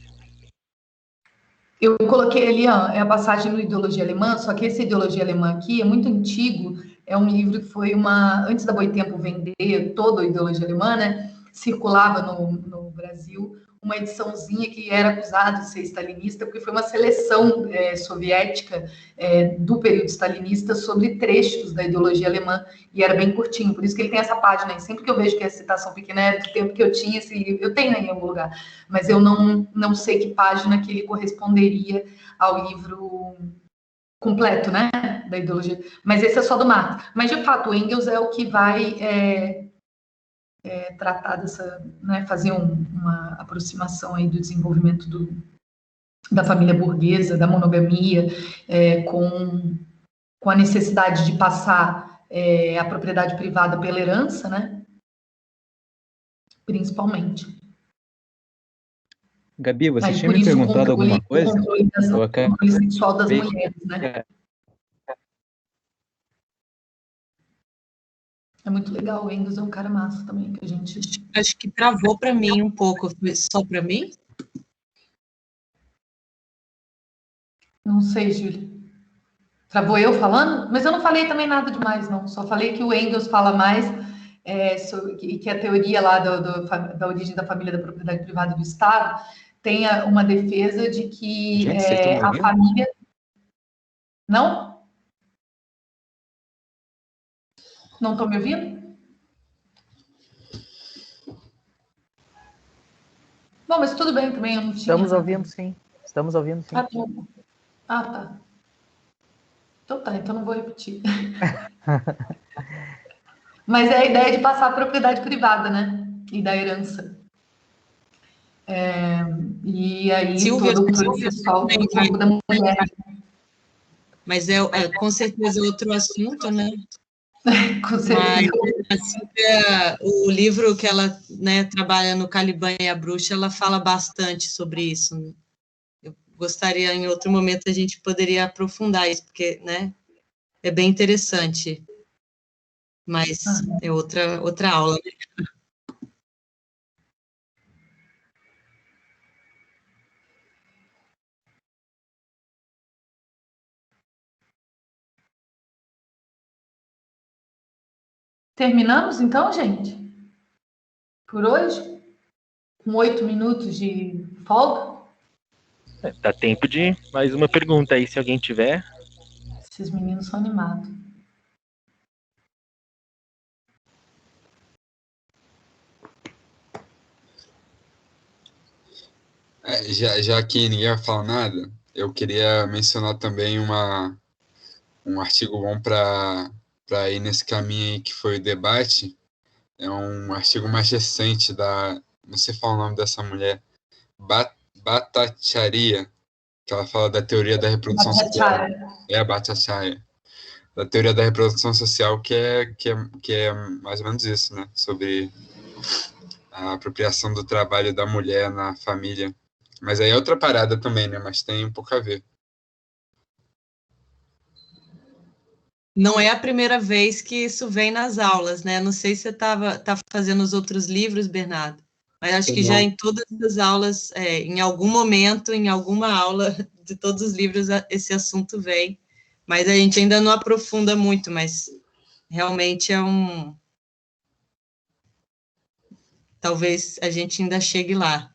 S1: Eu coloquei ali, a passagem no Ideologia Alemã, só que esse Ideologia Alemã aqui é muito antigo, é um livro que foi antes da Boitempo vender toda a Ideologia Alemã, né, circulava no Brasil uma ediçãozinha que era acusado de ser stalinista, porque foi uma seleção soviética do período stalinista sobre trechos da ideologia alemã, e era bem curtinho, por isso que ele tem essa página, e sempre que eu vejo que a citação pequena é do tempo que eu tinha esse livro, eu tenho em algum lugar, mas eu não sei que página que ele corresponderia ao livro completo, né, da ideologia, mas esse é só do Marx. Mas, de fato, o Engels é o que vai tratar dessa, né, fazer uma aproximação aí do desenvolvimento da família burguesa, da monogamia, com a necessidade de passar a propriedade privada pela herança, né, principalmente.
S2: Gabi, você
S1: Aí,
S2: tinha
S1: por
S2: me
S1: isso,
S2: perguntado alguma coisa?
S1: O controle sexual das mulheres, né? É muito legal, o Engels é um cara massa também, que a gente...
S4: Acho que travou para mim um pouco, foi só para mim?
S1: Não sei, Júlia. Travou eu falando? Mas eu não falei também nada demais, não. Só falei que o Engels fala mais que a teoria lá da origem da família da propriedade privada do Estado tem uma defesa de que
S2: Gente, vocês estão me
S1: a
S2: ouvindo?
S1: família... Não? Não estão me ouvindo? Bom, mas tudo bem também, eu não tinha...
S6: Estamos ouvindo, sim. Estamos ouvindo, sim.
S1: Tá. Então tá, então não vou repetir. Mas é a ideia de passar a propriedade privada, né? E da herança. E aí
S4: Silvia,
S1: todo o controle sexual do corpo da mulher.
S4: Mas com certeza outro assunto, né?
S1: Com certeza.
S4: Mas a Silvia, o livro que ela, né, trabalha no Caliban e a Bruxa, ela fala bastante sobre isso, né? Eu gostaria, em outro momento, a gente poderia aprofundar isso, porque, né, é bem interessante. Mas é outra aula, né?
S1: Terminamos, então, gente? Por hoje? Com 8 minutos de folga?
S5: Dá tempo de mais uma pergunta aí, se alguém tiver.
S1: Esses meninos são animados.
S3: Já que ninguém vai falar nada, eu queria mencionar também um artigo bom para ir nesse caminho aí que foi o debate. É um artigo mais recente não sei falar o nome dessa mulher, Bhattacharya, que ela fala da teoria da reprodução social. A Bhattacharya. Da teoria da reprodução social, que é mais ou menos isso, né? Sobre a apropriação do trabalho da mulher na família. Mas aí é outra parada também, né? Mas tem um pouco a ver.
S4: Não é a primeira vez que isso vem nas aulas, né? Não sei se você tá fazendo os outros livros, Bernardo, mas acho que já em todas as aulas, em algum momento, em alguma aula de todos os livros, esse assunto vem. Mas a gente ainda não aprofunda muito, mas realmente talvez a gente ainda chegue lá.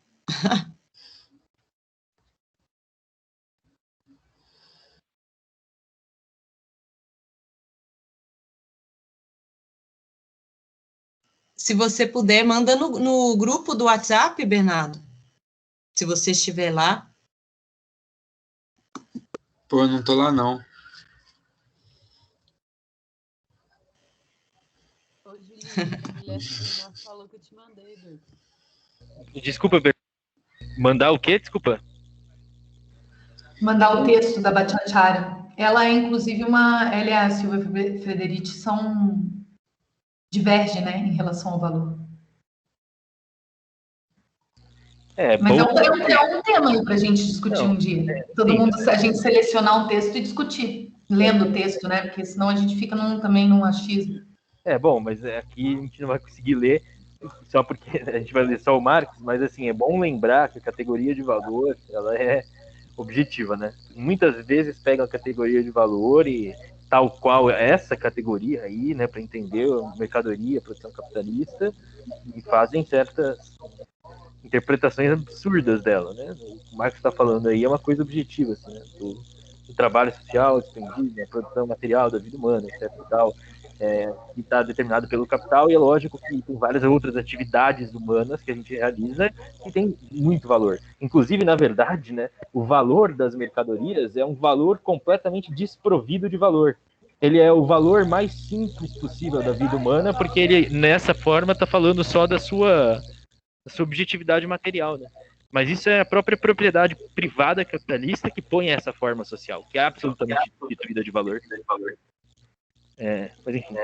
S4: Se você puder, manda no grupo do WhatsApp, Bernardo, se você estiver lá.
S3: Pô, eu não tô lá, não.
S7: Ô, Julinha, falou que eu te mandei, Bert.
S5: Desculpa, mandar o quê? Desculpa.
S1: Mandar o texto da Bhattacharya. Ela é, inclusive, ela e a Silvia Frederici divergem, né, em relação ao valor. Mas é um tema aí para a gente discutir um dia. A gente selecionar um texto e discutir, lendo o texto, né? Porque senão a gente fica também num achismo.
S5: Bom, mas aqui a gente não vai conseguir ler, só porque a gente vai ler só o Marx, mas assim, é bom lembrar que a categoria de valor, ela é objetiva, né? Muitas vezes pegam a categoria de valor e tal qual essa categoria aí, né, para entender a mercadoria, a produção capitalista, e fazem certas interpretações absurdas dela, né? O que o Marx está falando aí é uma coisa objetiva, assim, né? Do trabalho social expandido, a produção material da vida humana, etc. E tal, que está determinado pelo capital, e é lógico que tem várias outras atividades humanas que a gente realiza que tem muito valor. Inclusive, na verdade, né, o valor das mercadorias é um valor completamente desprovido de valor. Ele é o valor mais simples possível da vida humana, porque ele, nessa forma, está falando só da sua subjetividade material, né? Mas isso é a própria propriedade privada capitalista que põe essa forma social, que é absolutamente destituída de valor. Mas enfim,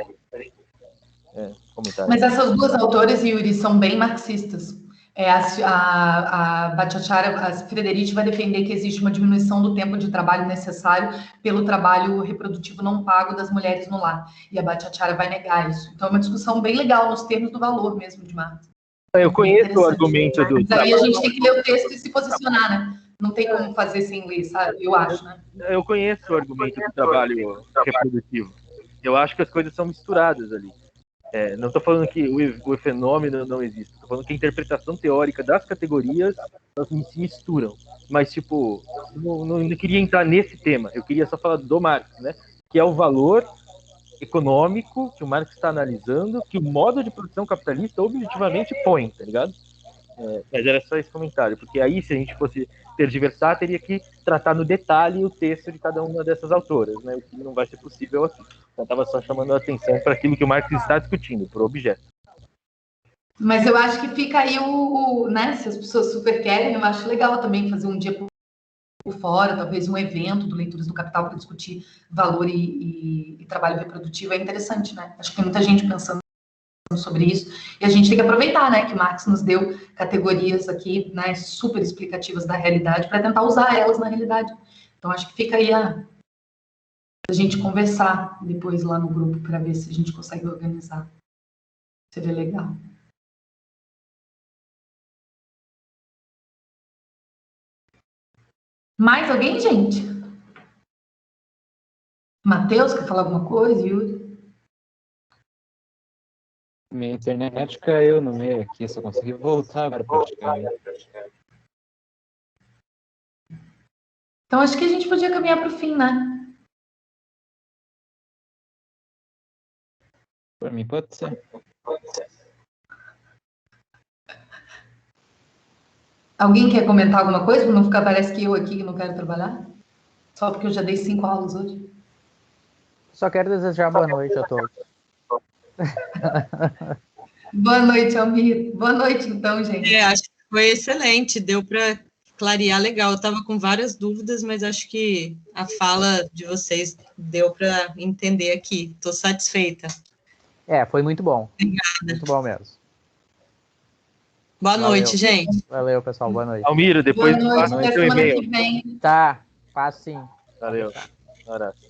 S5: comentário.
S1: Mas essas duas autoras, Yuri, são bem marxistas. A Bhattacharya, a Friedrich vai defender que existe uma diminuição do tempo de trabalho necessário pelo trabalho reprodutivo não pago das mulheres no lar. E a Bhattacharya vai negar isso. Então é uma discussão bem legal nos termos do valor mesmo de Marx.
S5: Eu conheço o argumento do...
S1: Mas aí a gente tem que ler o texto e se posicionar, né? Não tem como fazer sem ler, sabe? Eu acho, né?
S5: Eu conheço o argumento do trabalho reprodutivo. Eu acho que as coisas são misturadas ali. Não estou falando que o fenômeno não existe. Estou falando que a interpretação teórica das categorias elas se misturam. Mas, tipo, não queria entrar nesse tema. Eu queria só falar do Marx, né? Que é o valor econômico que o Marx está analisando, que o modo de produção capitalista objetivamente põe, tá ligado? Mas era só esse comentário, porque aí, se a gente fosse tergiversar, teria que tratar no detalhe o texto de cada uma dessas autoras, né? O que não vai ser possível aqui. Então, estava só chamando a atenção para aquilo que o Marx está discutindo, para o objeto.
S1: Mas eu acho que fica aí né? Se as pessoas super querem, eu acho legal também fazer um dia por fora, talvez um evento do Leituras do Capital para discutir valor e trabalho reprodutivo. É interessante, né? Acho que tem muita gente pensando sobre isso, e a gente tem que aproveitar, né, que Marx nos deu categorias aqui, né, super explicativas da realidade, para tentar usar elas na realidade. Então, acho que fica aí a gente conversar depois lá no grupo, para ver se a gente consegue organizar. Seria legal. Mais alguém, gente? Matheus, quer falar alguma coisa? Yuri?
S9: Minha internet caiu no meio aqui, só consegui voltar agora praticamente.
S1: Então, acho que a gente podia caminhar para o fim, né?
S9: Para mim, pode ser.
S1: Alguém quer comentar alguma coisa? Para não ficar, parece que eu aqui que não quero trabalhar? Só porque eu já dei 5 aulas hoje.
S6: Só quero desejar boa noite a todos.
S1: Boa noite, Almir. Boa noite, então, gente.
S4: Acho que foi excelente, deu para clarear legal. Eu estava com várias dúvidas, mas acho que a fala de vocês deu para entender aqui. Estou satisfeita.
S6: Foi muito bom.
S4: Obrigada.
S6: Muito bom mesmo.
S4: Boa noite, gente.
S6: Valeu, pessoal. Boa noite.
S5: Almiro, depois
S1: boa noite,
S5: passa o seu e-mail.
S1: que vem.
S6: Tá, faço sim.
S5: Valeu. Um abraço.